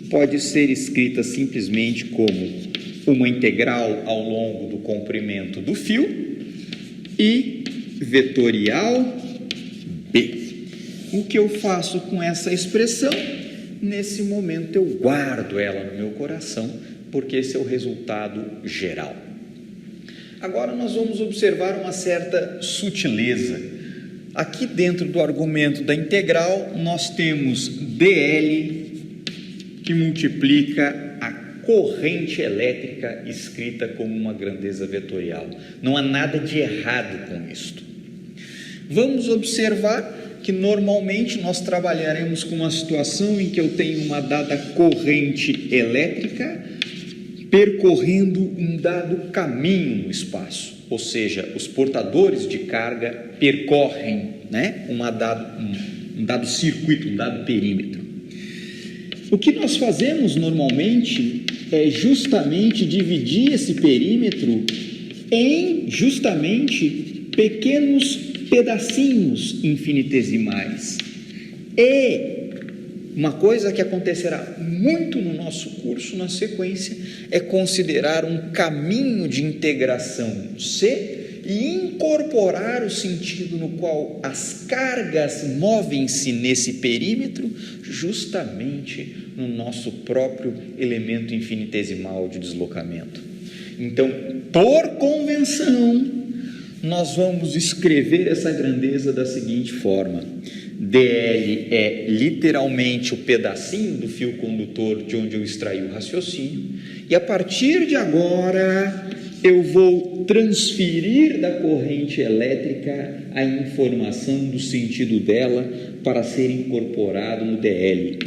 pode ser escrita simplesmente como uma integral ao longo do comprimento do fio e vetorial B. O que eu faço com essa expressão? Nesse momento eu guardo ela no meu coração, porque esse é o resultado geral. Agora nós vamos observar uma certa sutileza. Aqui dentro do argumento da integral, nós temos dL que multiplica a corrente elétrica escrita como uma grandeza vetorial. Não há nada de errado com isto. Vamos observar que normalmente nós trabalharemos com uma situação em que eu tenho uma dada corrente elétrica percorrendo um dado caminho no espaço, ou seja, os portadores de carga percorrem, né, um dado circuito, um dado perímetro. O que nós fazemos normalmente é justamente dividir esse perímetro em justamente pequenos pedacinhos infinitesimais. E uma coisa que acontecerá muito no nosso curso na sequência é considerar um caminho de integração C e incorporar o sentido no qual as cargas movem-se nesse perímetro justamente no nosso próprio elemento infinitesimal de deslocamento. Então, por convenção, nós vamos escrever essa grandeza da seguinte forma: dl é literalmente o pedacinho do fio condutor de onde eu extraí o raciocínio, e a partir de agora eu vou transferir da corrente elétrica a informação do sentido dela para ser incorporado no dl.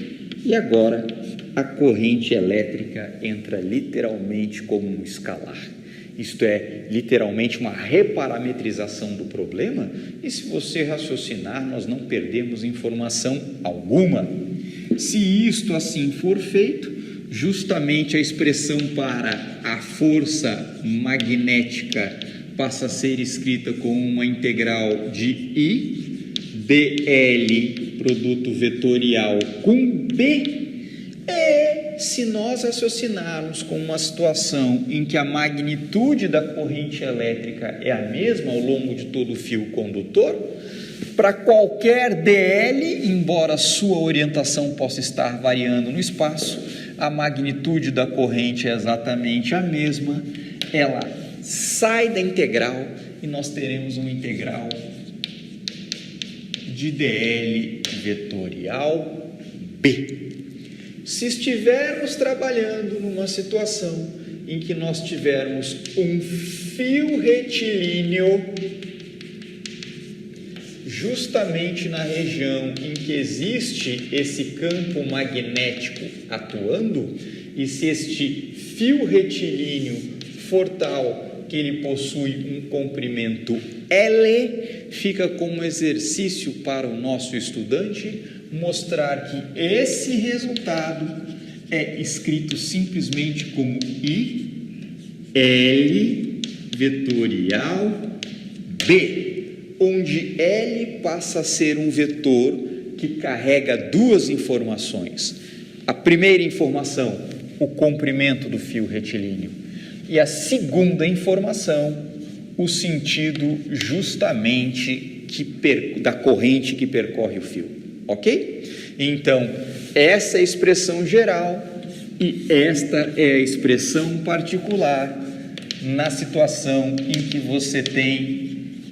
E agora a corrente elétrica entra literalmente como um escalar. Isto é, literalmente uma reparametrização do problema, e se você raciocinar, nós não perdemos informação alguma. Se isto assim for feito, justamente a expressão para a força magnética passa a ser escrita como uma integral de I, dl, produto vetorial com B. E se nós raciocinarmos com uma situação em que a magnitude da corrente elétrica é a mesma ao longo de todo o fio condutor, para qualquer dl, embora sua orientação possa estar variando no espaço, a magnitude da corrente é exatamente a mesma, ela sai da integral e nós teremos uma integral de dl vetorial B. Se estivermos trabalhando numa situação em que nós tivermos um fio retilíneo justamente na região em que existe esse campo magnético atuando, e se este fio retilíneo for tal que ele possui um comprimento L, fica como exercício para o nosso estudante mostrar que esse resultado é escrito simplesmente como I, L vetorial B, onde L passa a ser um vetor que carrega duas informações. A primeira informação, o comprimento do fio retilíneo, e a segunda informação, o sentido justamente da corrente que percorre o fio. Ok? Então, essa é a expressão geral e esta é a expressão particular na situação em que você tem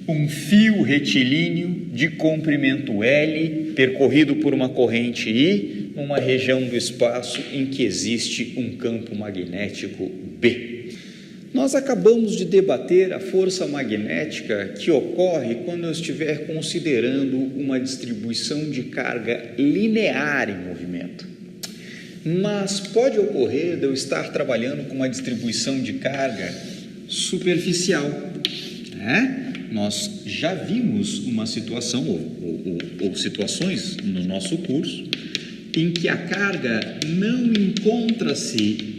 um fio retilíneo de comprimento L percorrido por uma corrente I numa região do espaço em que existe um campo magnético B. Nós acabamos de debater a força magnética que ocorre quando eu estiver considerando uma distribuição de carga linear em movimento. Mas pode ocorrer de eu estar trabalhando com uma distribuição de carga superficial, né? Nós já vimos uma situação ou situações no nosso curso em que a carga não encontra-se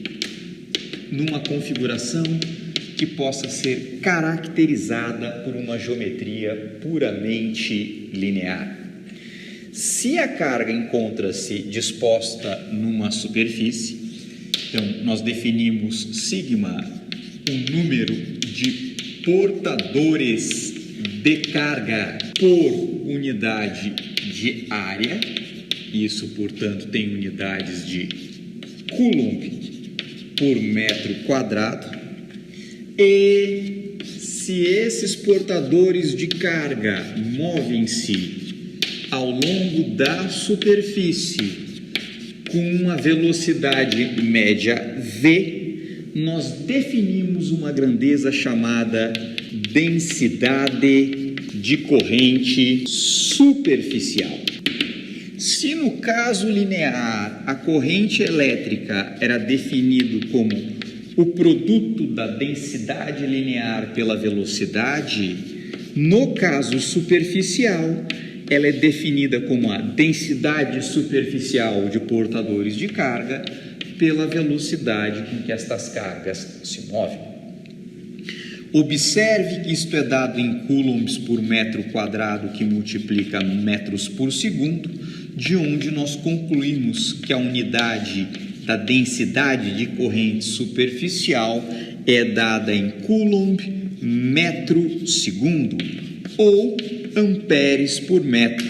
numa configuração que possa ser caracterizada por uma geometria puramente linear. Se a carga encontra-se disposta numa superfície, então nós definimos sigma, um número de portadores de carga por unidade de área, isso, portanto, tem unidades de Coulomb por metro quadrado, e se esses portadores de carga movem-se ao longo da superfície com uma velocidade média v, nós definimos uma grandeza chamada densidade de corrente superficial. Se no caso linear a corrente elétrica era definido como o produto da densidade linear pela velocidade, no caso superficial ela é definida como a densidade superficial de portadores de carga pela velocidade com que estas cargas se movem. Observe que isto é dado em coulombs por metro quadrado, que multiplica metros por segundo, de onde nós concluímos que a unidade da densidade de corrente superficial é dada em coulomb metro segundo, ou amperes por metro.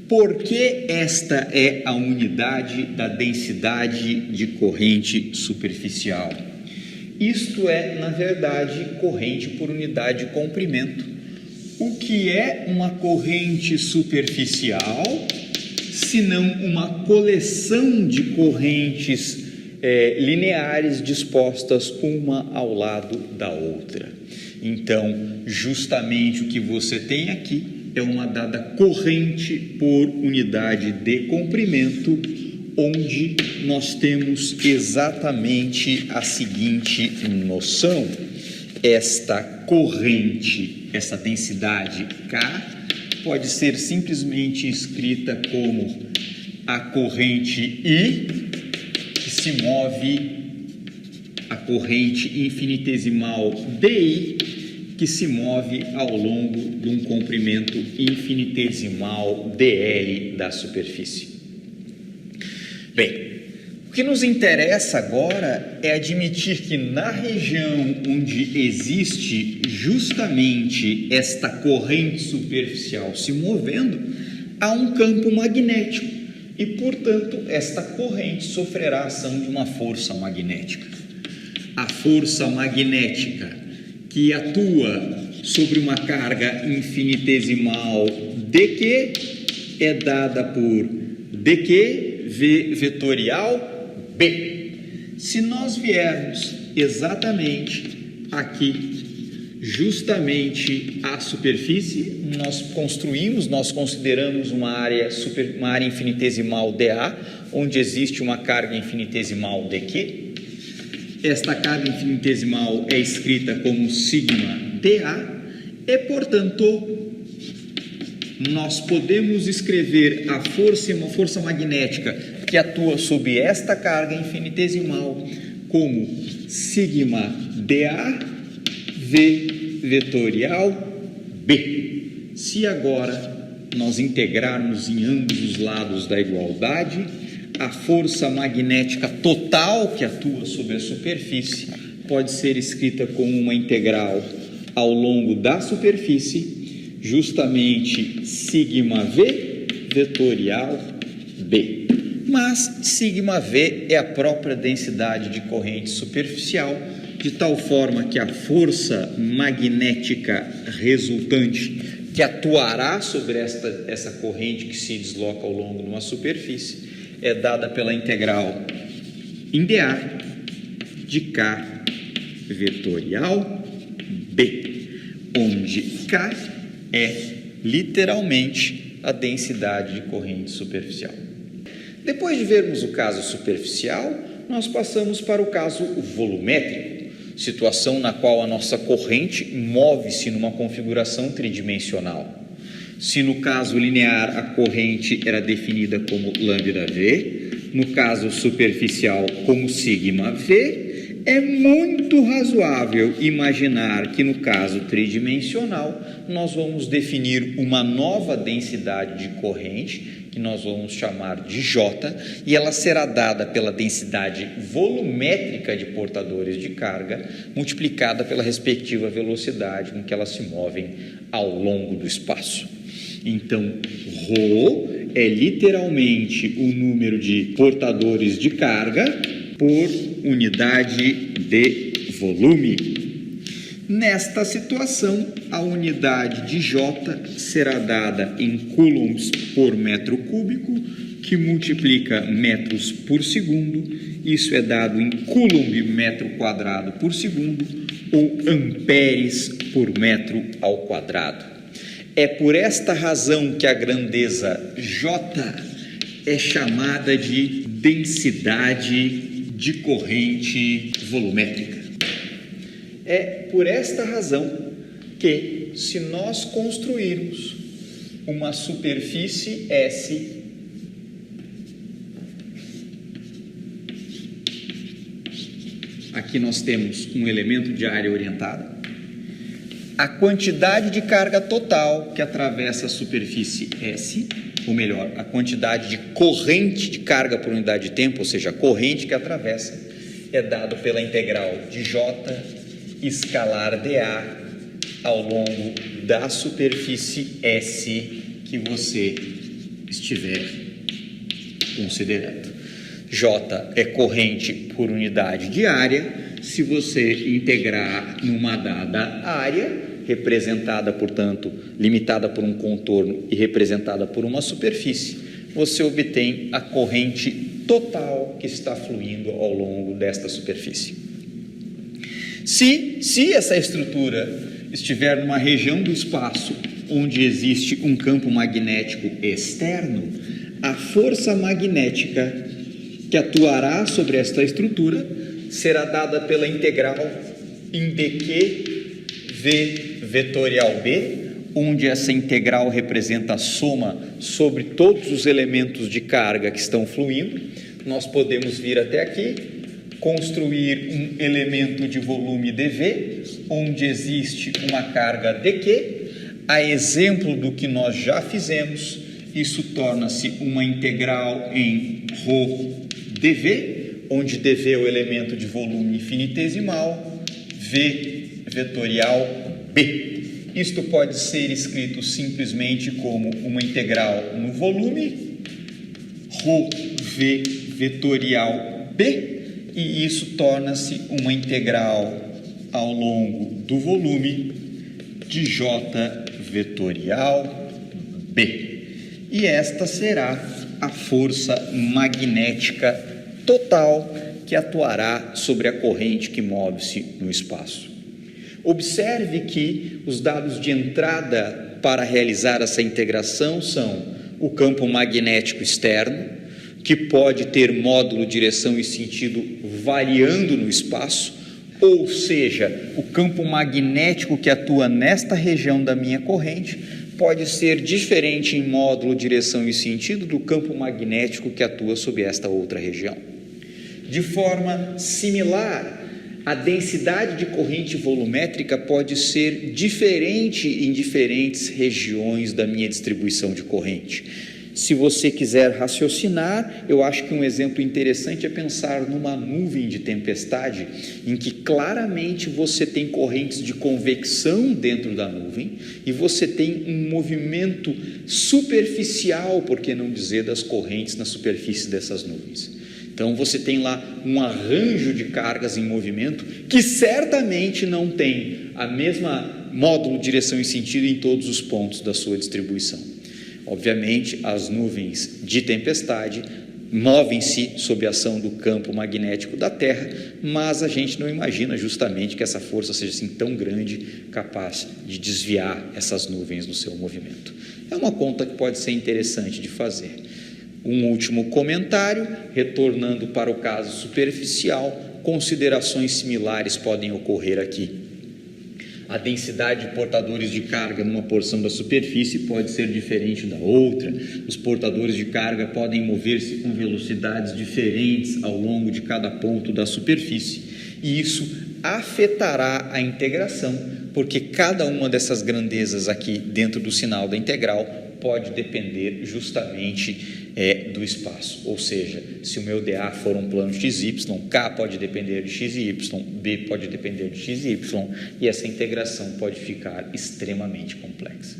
Por que esta é a unidade da densidade de corrente superficial? Isto é, na verdade, corrente por unidade de comprimento. O que é uma corrente superficial, se não uma coleção de correntes lineares dispostas uma ao lado da outra? Então, justamente o que você tem aqui é uma dada corrente por unidade de comprimento, onde nós temos exatamente a seguinte noção: esta corrente, essa densidade K, pode ser simplesmente escrita como a corrente I, que se move, a corrente infinitesimal DI, que se move ao longo de um comprimento infinitesimal DL da superfície. Bem, o que nos interessa agora é admitir que na região onde existe justamente esta corrente superficial se movendo, há um campo magnético e, portanto, esta corrente sofrerá a ação de uma força magnética. A força magnética que atua sobre uma carga infinitesimal dQ é dada por dQ V vetorial B. Se nós viermos exatamente aqui, justamente à superfície, nós consideramos uma área infinitesimal dA, onde existe uma carga infinitesimal dQ. Esta carga infinitesimal é escrita como sigma dA e, portanto, nós podemos escrever a força, uma força magnética que atua sob esta carga infinitesimal como sigma dA V vetorial B. Se agora nós integrarmos em ambos os lados da igualdade, a força magnética total que atua sobre a superfície pode ser escrita como uma integral ao longo da superfície, justamente sigma V vetorial B. Mas sigma V é a própria densidade de corrente superficial, de tal forma que a força magnética resultante que atuará sobre essa corrente que se desloca ao longo de uma superfície é dada pela integral em dA de K vetorial B, onde K é literalmente a densidade de corrente superficial. Depois de vermos o caso superficial, nós passamos para o caso volumétrico, situação na qual a nossa corrente move-se numa configuração tridimensional. Se no caso linear a corrente era definida como λV, no caso superficial como sigma V, é muito razoável imaginar que no caso tridimensional nós vamos definir uma nova densidade de corrente, que nós vamos chamar de J, e ela será dada pela densidade volumétrica de portadores de carga, multiplicada pela respectiva velocidade com que elas se movem ao longo do espaço. Então, ρ é literalmente o número de portadores de carga por unidade de volume. Nesta situação, a unidade de J será dada em coulombs por metro cúbico, que multiplica metros por segundo. Isso é dado em coulomb metro quadrado por segundo, ou amperes por metro ao quadrado. É por esta razão que a grandeza J é chamada de densidade de corrente volumétrica. É por esta razão que, se nós construirmos uma superfície S aqui nós temos um elemento de área orientada, a quantidade de carga total que atravessa a superfície S, ou melhor, a quantidade de corrente de carga por unidade de tempo, ou seja, a corrente que atravessa, é dado pela integral de J escalar dA ao longo da superfície S que você estiver considerando. J é corrente por unidade de área. Se você integrar numa dada área, representada, portanto, limitada por um contorno e representada por uma superfície, você obtém a corrente total que está fluindo ao longo desta superfície. Se essa estrutura estiver numa região do espaço onde existe um campo magnético externo, a força magnética que atuará sobre esta estrutura será dada pela integral em dq v vetorial b, onde essa integral representa a soma sobre todos os elementos de carga que estão fluindo. Nós podemos vir até aqui, construir um elemento de volume dv, onde existe uma carga dq. A exemplo do que nós já fizemos, isso torna-se uma integral em ρ dv, onde dv é o elemento de volume infinitesimal, v vetorial b. Isto pode ser escrito simplesmente como uma integral no volume, ρv vetorial b, e isso torna-se uma integral ao longo do volume de J vetorial b. E esta será a força magnética total que atuará sobre a corrente que move-se no espaço. Observe que os dados de entrada para realizar essa integração são o campo magnético externo, que pode ter módulo, direção e sentido variando no espaço, ou seja, o campo magnético que atua nesta região da minha corrente pode ser diferente em módulo, direção e sentido do campo magnético que atua sobre esta outra região. De forma similar, a densidade de corrente volumétrica pode ser diferente em diferentes regiões da minha distribuição de corrente. Se você quiser raciocinar, eu acho que um exemplo interessante é pensar numa nuvem de tempestade, em que claramente você tem correntes de convecção dentro da nuvem e você tem um movimento superficial, por que não dizer, das correntes na superfície dessas nuvens. Então você tem lá um arranjo de cargas em movimento que certamente não tem a mesma módulo, direção e sentido em todos os pontos da sua distribuição. Obviamente, as nuvens de tempestade movem-se sob a ação do campo magnético da Terra, mas a gente não imagina justamente que essa força seja assim tão grande, capaz de desviar essas nuvens no seu movimento. É uma conta que pode ser interessante de fazer. Um último comentário, retornando para o caso superficial, considerações similares podem ocorrer aqui. A densidade de portadores de carga numa porção da superfície pode ser diferente da outra. Os portadores de carga podem mover-se com velocidades diferentes ao longo de cada ponto da superfície, e isso afetará a integração, porque cada uma dessas grandezas aqui dentro do sinal da integral pode depender justamente do espaço, ou seja, se o meu dA for um plano XY, K pode depender de XY, B pode depender de XY, e essa integração pode ficar extremamente complexa.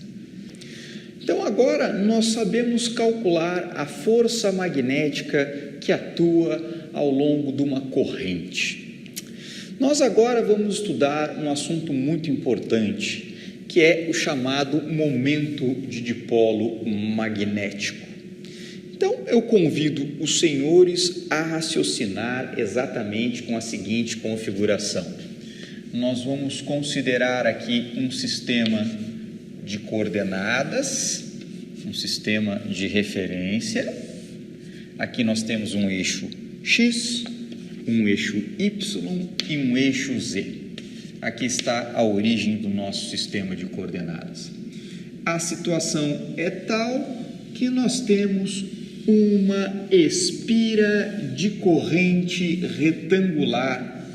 Então agora nós sabemos calcular a força magnética que atua ao longo de uma corrente. Nós agora vamos estudar um assunto muito importante, que é o chamado momento de dipolo magnético. Então, eu convido os senhores a raciocinar exatamente com a seguinte configuração. Nós vamos considerar aqui um sistema de coordenadas, um sistema de referência. Aqui nós temos um eixo X, um eixo Y e um eixo Z. Aqui está a origem do nosso sistema de coordenadas. A situação é tal que nós temos uma espira de corrente retangular,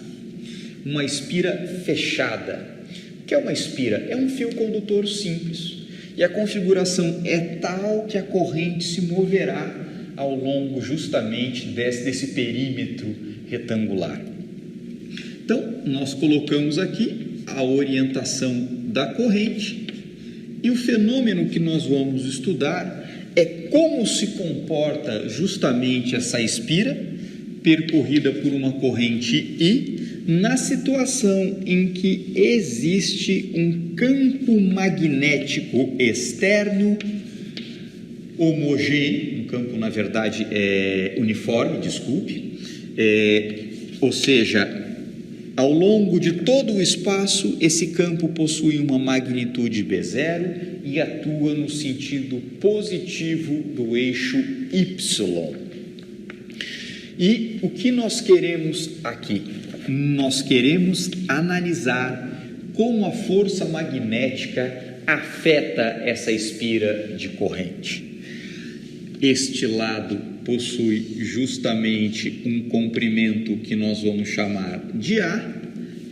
uma espira fechada. O que é uma espira? É um fio condutor simples. E a configuração é tal que a corrente se moverá ao longo justamente desse perímetro retangular. Então, nós colocamos aqui a orientação da corrente e o fenômeno que nós vamos estudar é como se comporta justamente essa espira percorrida por uma corrente I na situação em que existe um campo magnético externo homogêneo, um campo na verdade uniforme, ou seja, ao longo de todo o espaço, esse campo possui uma magnitude B0 e atua no sentido positivo do eixo Y. E o que nós queremos aqui? Nós queremos analisar como a força magnética afeta essa espira de corrente. Este lado possui justamente um comprimento que nós vamos chamar de A,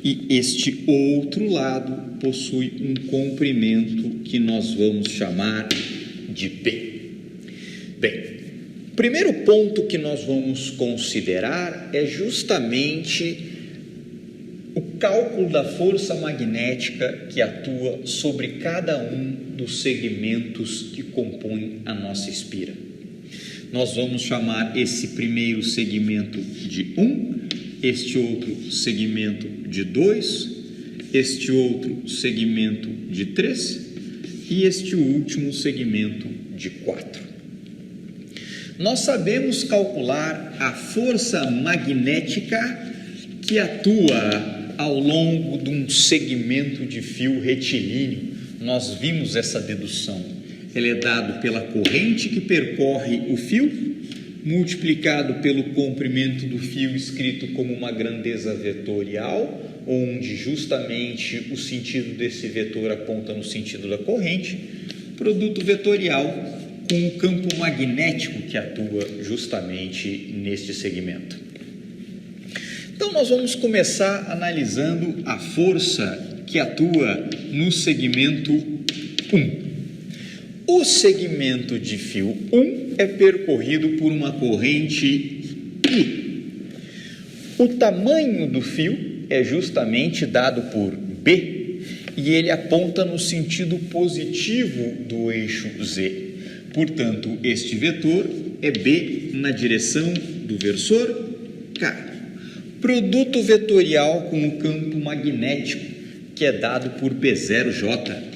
e este outro lado possui um comprimento que nós vamos chamar de B. Bem, o primeiro ponto que nós vamos considerar é justamente o cálculo da força magnética que atua sobre cada um dos segmentos que compõem a nossa espira. Nós vamos chamar esse primeiro segmento de 1, este outro segmento de 2, este outro segmento de 3 e este último segmento de 4. Nós sabemos calcular a força magnética que atua ao longo de um segmento de fio retilíneo. Nós vimos essa dedução. Ele é dado pela corrente que percorre o fio, multiplicado pelo comprimento do fio, escrito como uma grandeza vetorial, onde justamente o sentido desse vetor aponta no sentido da corrente, produto vetorial com o campo magnético que atua justamente neste segmento. Então, nós vamos começar analisando a força que atua no segmento 1. O segmento de fio 1 é percorrido por uma corrente I. O tamanho do fio é justamente dado por B e ele aponta no sentido positivo do eixo Z. Portanto, este vetor é B na direção do versor K. Produto vetorial com o campo magnético, que é dado por P0J.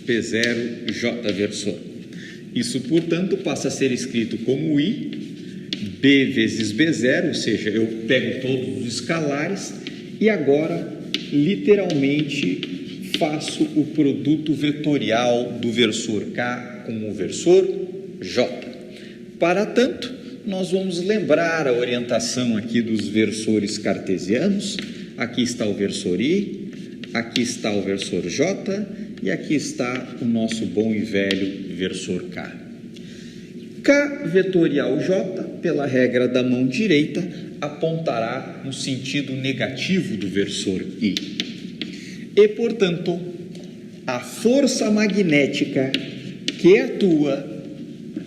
P0J versor. Isso, portanto, passa a ser escrito como I, B vezes B0, ou seja, eu pego todos os escalares e agora, literalmente, faço o produto vetorial do versor K com o versor J. Para tanto, nós vamos lembrar a orientação aqui dos versores cartesianos. Aqui está o versor I, aqui está o versor J e aqui está o nosso bom e velho versor K. K vetorial J, pela regra da mão direita, apontará no sentido negativo do versor I. E, portanto, a força magnética que atua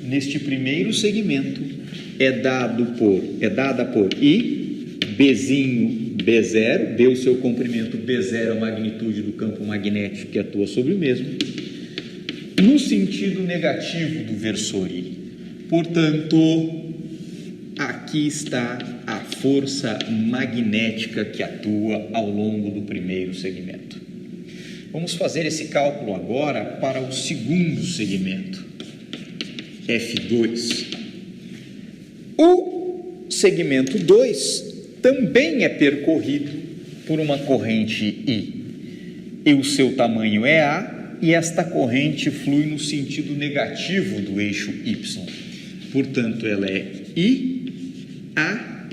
neste primeiro segmento é dada por I, Bzinho B0, deu seu comprimento B0 a magnitude do campo magnético que atua sobre o mesmo, no sentido negativo do versor I. Portanto, aqui está a força magnética que atua ao longo do primeiro segmento. Vamos fazer esse cálculo agora para o segundo segmento, F2. O segmento 2 também é percorrido por uma corrente I, e o seu tamanho é A, e esta corrente flui no sentido negativo do eixo Y. Portanto, ela é IA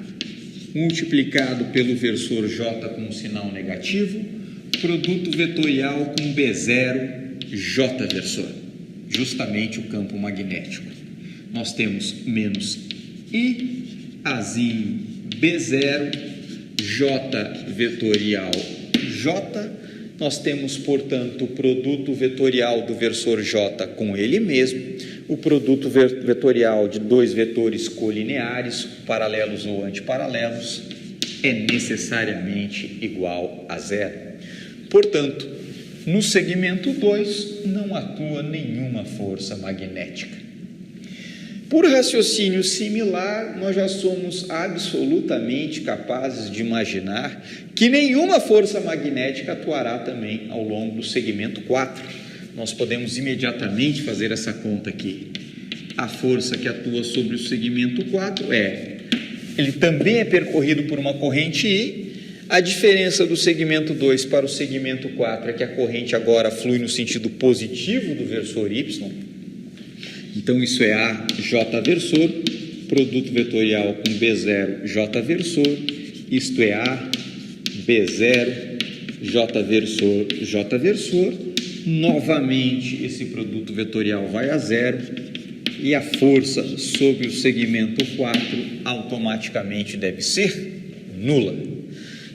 multiplicado pelo versor J com um sinal negativo, produto vetorial com B0, J versor, justamente o campo magnético. Nós temos menos I, Azinho, B0, J vetorial, J. Nós temos, portanto, o produto vetorial do versor J com ele mesmo, o produto vetorial de dois vetores colineares, paralelos ou antiparalelos, é necessariamente igual a zero. Portanto, no segmento 2 não atua nenhuma força magnética. Por raciocínio similar, nós já somos absolutamente capazes de imaginar que nenhuma força magnética atuará também ao longo do segmento 4. Nós podemos imediatamente fazer essa conta aqui. A força que atua sobre o segmento 4 ele também é percorrido por uma corrente I. A diferença do segmento 2 para o segmento 4 é que a corrente agora flui no sentido positivo do versor Y. Então, isso é A, J versor, produto vetorial com B0, J versor, isto é A, B0, J versor, J versor. Novamente, esse produto vetorial vai a zero e a força sobre o segmento 4 automaticamente deve ser nula.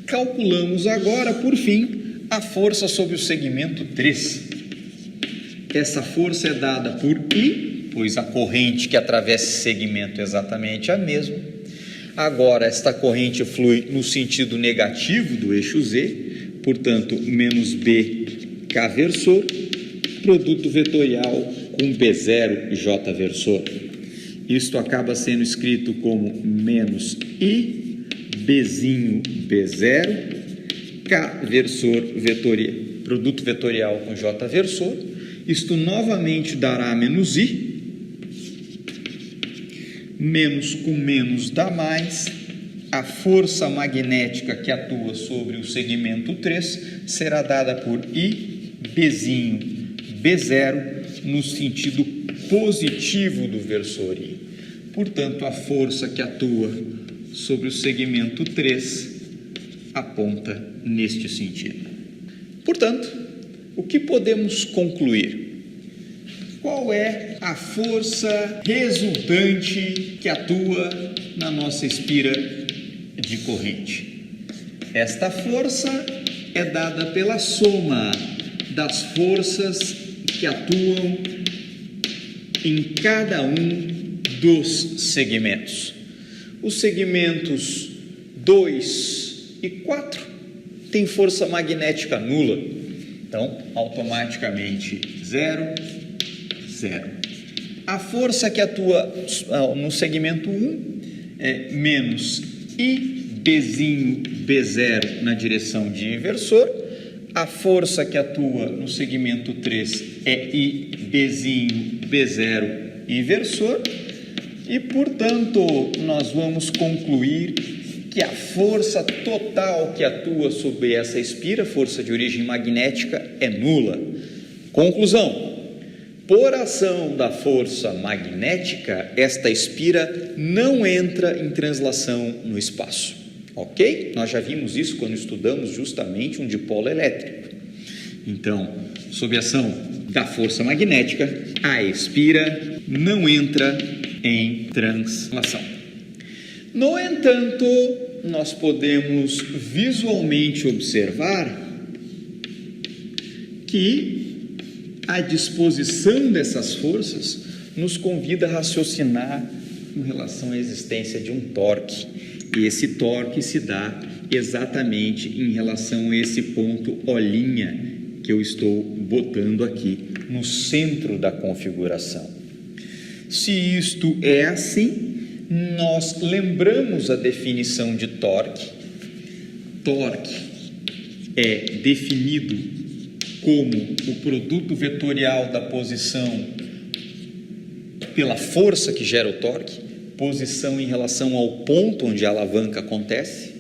Calculamos agora, por fim, a força sobre o segmento 3. Essa força é dada por I, pois a corrente que atravessa esse segmento é exatamente a mesma. Agora, esta corrente flui no sentido negativo do eixo Z, portanto, menos B, K versor, produto vetorial com B0, J versor. Isto acaba sendo escrito como menos I, Bzinho, B0, K versor, produto vetorial com J versor. Isto novamente dará menos I, menos com menos dá mais, a força magnética que atua sobre o segmento 3 será dada por I, Bzinho, B0, no sentido positivo do versor I. Portanto, a força que atua sobre o segmento 3 aponta neste sentido. Portanto, o que podemos concluir? Qual é a força resultante que atua na nossa espira de corrente? Esta força é dada pela soma das forças que atuam em cada um dos segmentos. Os segmentos 2 e 4 têm força magnética nula, então automaticamente zero. A força que atua no segmento 1 é menos I, Bzinho, B0 na direção de inversor. A força que atua no segmento 3 é I, Bzinho, B0, inversor. E, portanto, nós vamos concluir que a força total que atua sobre essa espira, força de origem magnética, é nula. Conclusão: por ação da força magnética, esta espira não entra em translação no espaço. Ok? Nós já vimos isso quando estudamos justamente um dipolo elétrico. Então, sob a ação da força magnética, a espira não entra em translação. No entanto, nós podemos visualmente observar que a disposição dessas forças nos convida a raciocinar com relação à existência de um torque. E esse torque se dá exatamente em relação a esse ponto O' que eu estou botando aqui no centro da configuração. Se isto é assim, nós lembramos a definição de torque. Torque é definido como o produto vetorial da posição pela força que gera o torque, posição em relação ao ponto onde a alavanca acontece.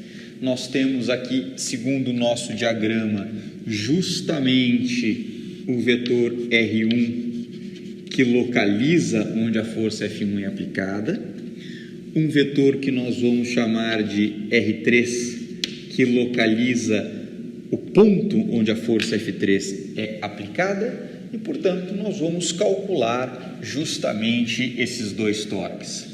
Nós temos aqui, segundo o nosso diagrama, justamente o vetor R1, que localiza onde a força F1 é aplicada, um vetor que nós vamos chamar de R3, que localiza o ponto onde a força F3 é aplicada, e, portanto, nós vamos calcular justamente esses dois torques.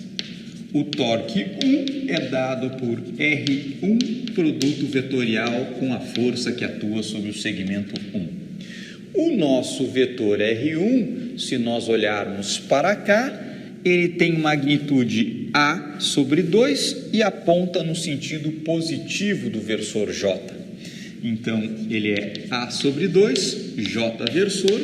O torque 1 é dado por R1, produto vetorial com a força que atua sobre o segmento 1. O nosso vetor R1, se nós olharmos para cá, ele tem magnitude A sobre 2 e aponta no sentido positivo do versor J. Então, ele é A sobre 2, J versor,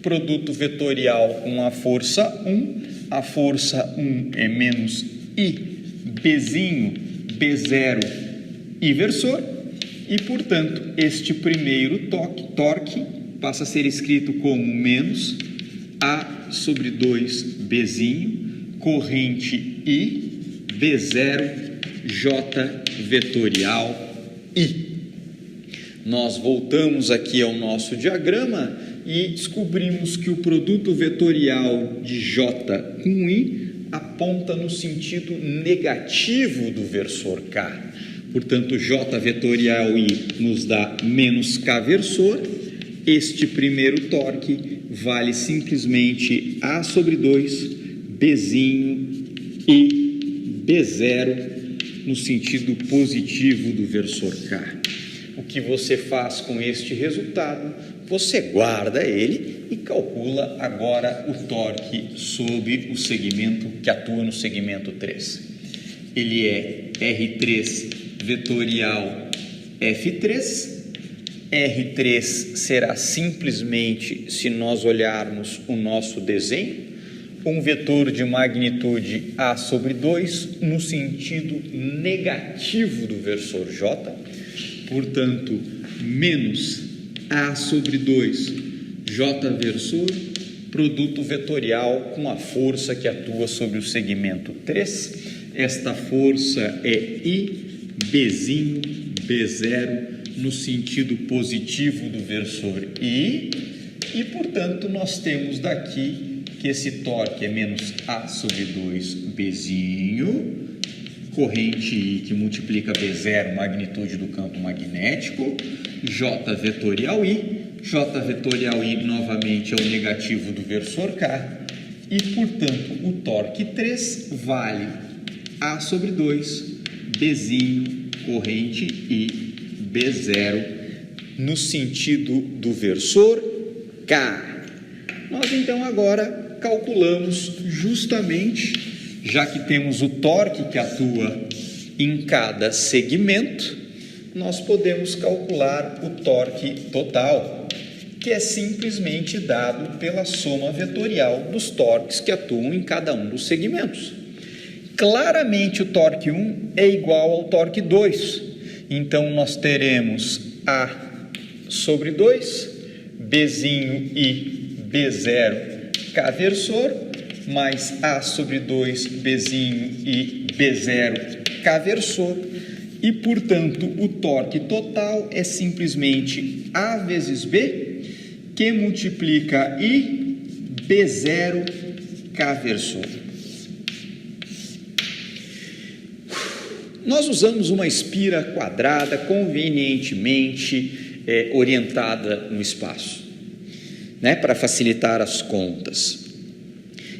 produto vetorial com a força 1. A força 1 é menos I, Bzinho, B0, I versor. E, portanto, este primeiro torque passa a ser escrito como menos A sobre 2, Bzinho, corrente I, B0, J vetorial, I. Nós voltamos aqui ao nosso diagrama e descobrimos que o produto vetorial de J com I aponta no sentido negativo do versor K. Portanto, J vetorial I nos dá menos K versor. Este primeiro torque vale simplesmente A sobre 2, Bzinho e B0 no sentido positivo do versor K. O que você faz com este resultado? Você guarda ele e calcula agora o torque sobre o segmento que atua no segmento 3. Ele é R3 vetorial F3. R3 será simplesmente, se nós olharmos o nosso desenho, um vetor de magnitude A sobre 2 no sentido negativo do versor J. Portanto, menos A sobre 2, J versor, produto vetorial com a força que atua sobre o segmento 3. Esta força é I, Bzinho, B0, no sentido positivo do versor I. E, portanto, nós temos daqui que esse torque é menos A sobre 2, Bzinho, corrente I que multiplica B0, magnitude do campo magnético, J vetorial I. J vetorial I novamente é o negativo do versor K. E, portanto, o torque 3 vale A sobre 2, Bzinho, corrente I, B0, no sentido do versor K. Nós, então, agora calculamos justamente, já que temos o torque que atua em cada segmento, nós podemos calcular o torque total, que é simplesmente dado pela soma vetorial dos torques que atuam em cada um dos segmentos. Claramente o torque 1 é igual ao torque 2, então nós teremos A sobre 2, Bzinho I, B0, K versor, mais A sobre 2, Bzinho I, B0, K versor, e, portanto, o torque total é simplesmente A vezes B, que multiplica I, B0, K versor. Nós usamos uma espira quadrada convenientemente orientada no espaço, né, para facilitar as contas.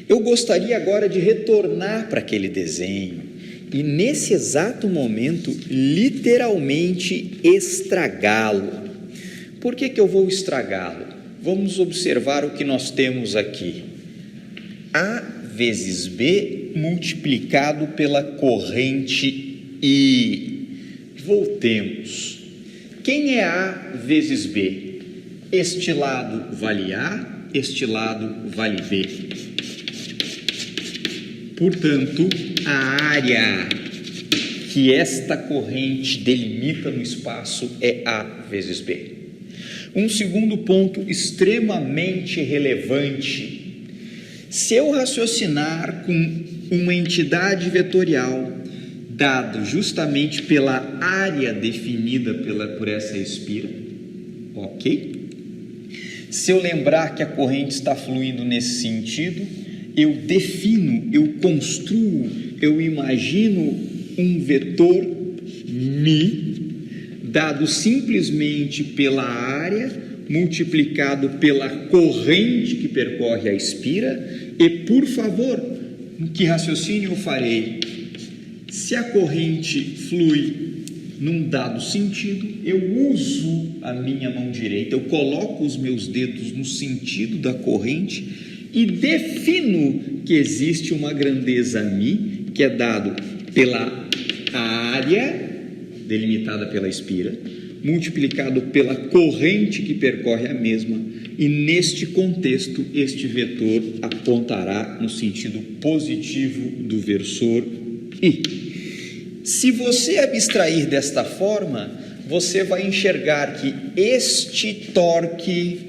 Eu gostaria agora de retornar para aquele desenho e, nesse exato momento, literalmente estragá-lo. Por que eu vou estragá-lo? Vamos observar o que nós temos aqui. A vezes B multiplicado pela corrente I. Voltemos. Quem é A vezes B? Este lado vale A, este lado vale B. Portanto, a área que esta corrente delimita no espaço é A vezes B. Um segundo ponto extremamente relevante. Se eu raciocinar com uma entidade vetorial dado justamente pela área definida por essa espira, ok? Se eu lembrar que a corrente está fluindo nesse sentido, eu defino, eu construo, eu imagino um vetor μ, dado simplesmente pela área, multiplicado pela corrente que percorre a espira, e, por favor, que raciocínio eu farei? Se a corrente flui num dado sentido, eu uso a minha mão direita, eu coloco os meus dedos no sentido da corrente e defino que existe uma grandeza μ, que é dado pela área delimitada pela espira, multiplicado pela corrente que percorre a mesma, e neste contexto este vetor apontará no sentido positivo do versor I. Se você abstrair desta forma, você vai enxergar que este torque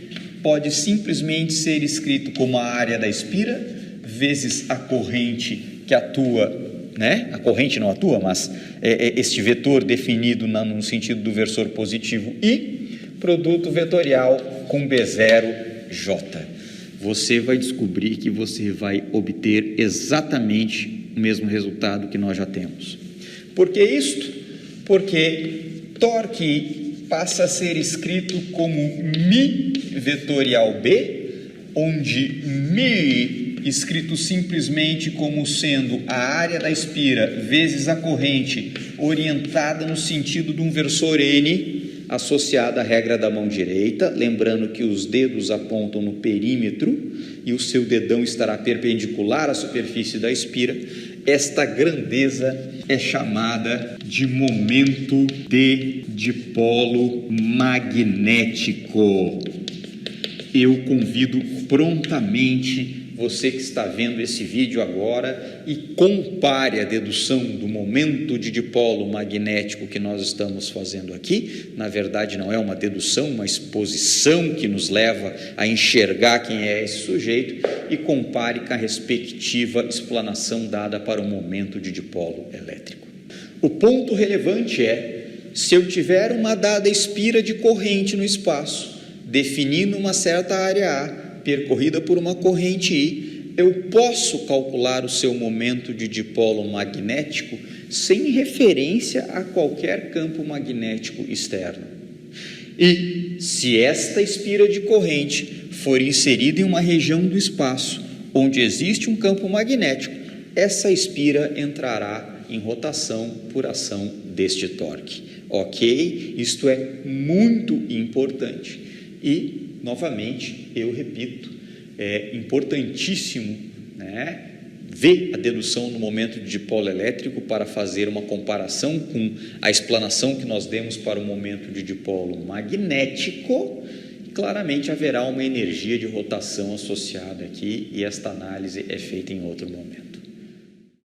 pode simplesmente ser escrito como a área da espira vezes a corrente que atua, né? A corrente não atua, mas este vetor definido no sentido do versor positivo I, produto vetorial com B0J. Você vai descobrir que você vai obter exatamente o mesmo resultado que nós já temos. Por que isto? Porque torque passa a ser escrito como μ vetorial B, onde μ escrito simplesmente como sendo a área da espira vezes a corrente orientada no sentido de um versor N, associada à regra da mão direita, lembrando que os dedos apontam no perímetro e o seu dedão estará perpendicular à superfície da espira. Esta grandeza é chamada de momento de dipolo magnético. Eu convido prontamente você que está vendo esse vídeo agora e compare a dedução do momento de dipolo magnético que nós estamos fazendo aqui. Na verdade, não é uma dedução, uma exposição que nos leva a enxergar quem é esse sujeito, e compare com a respectiva explanação dada para o momento de dipolo elétrico. O ponto relevante é, se eu tiver uma dada espira de corrente no espaço, definindo uma certa área A, percorrida por uma corrente I, eu posso calcular o seu momento de dipolo magnético sem referência a qualquer campo magnético externo. E, se esta espira de corrente for inserida em uma região do espaço onde existe um campo magnético, essa espira entrará em rotação por ação deste torque. Ok? Isto é muito importante. E, novamente, eu repito, é importantíssimo, né, ver a dedução no momento de dipolo elétrico para fazer uma comparação com a explanação que nós demos para o momento de dipolo magnético. Claramente haverá uma energia de rotação associada aqui, e esta análise é feita em outro momento.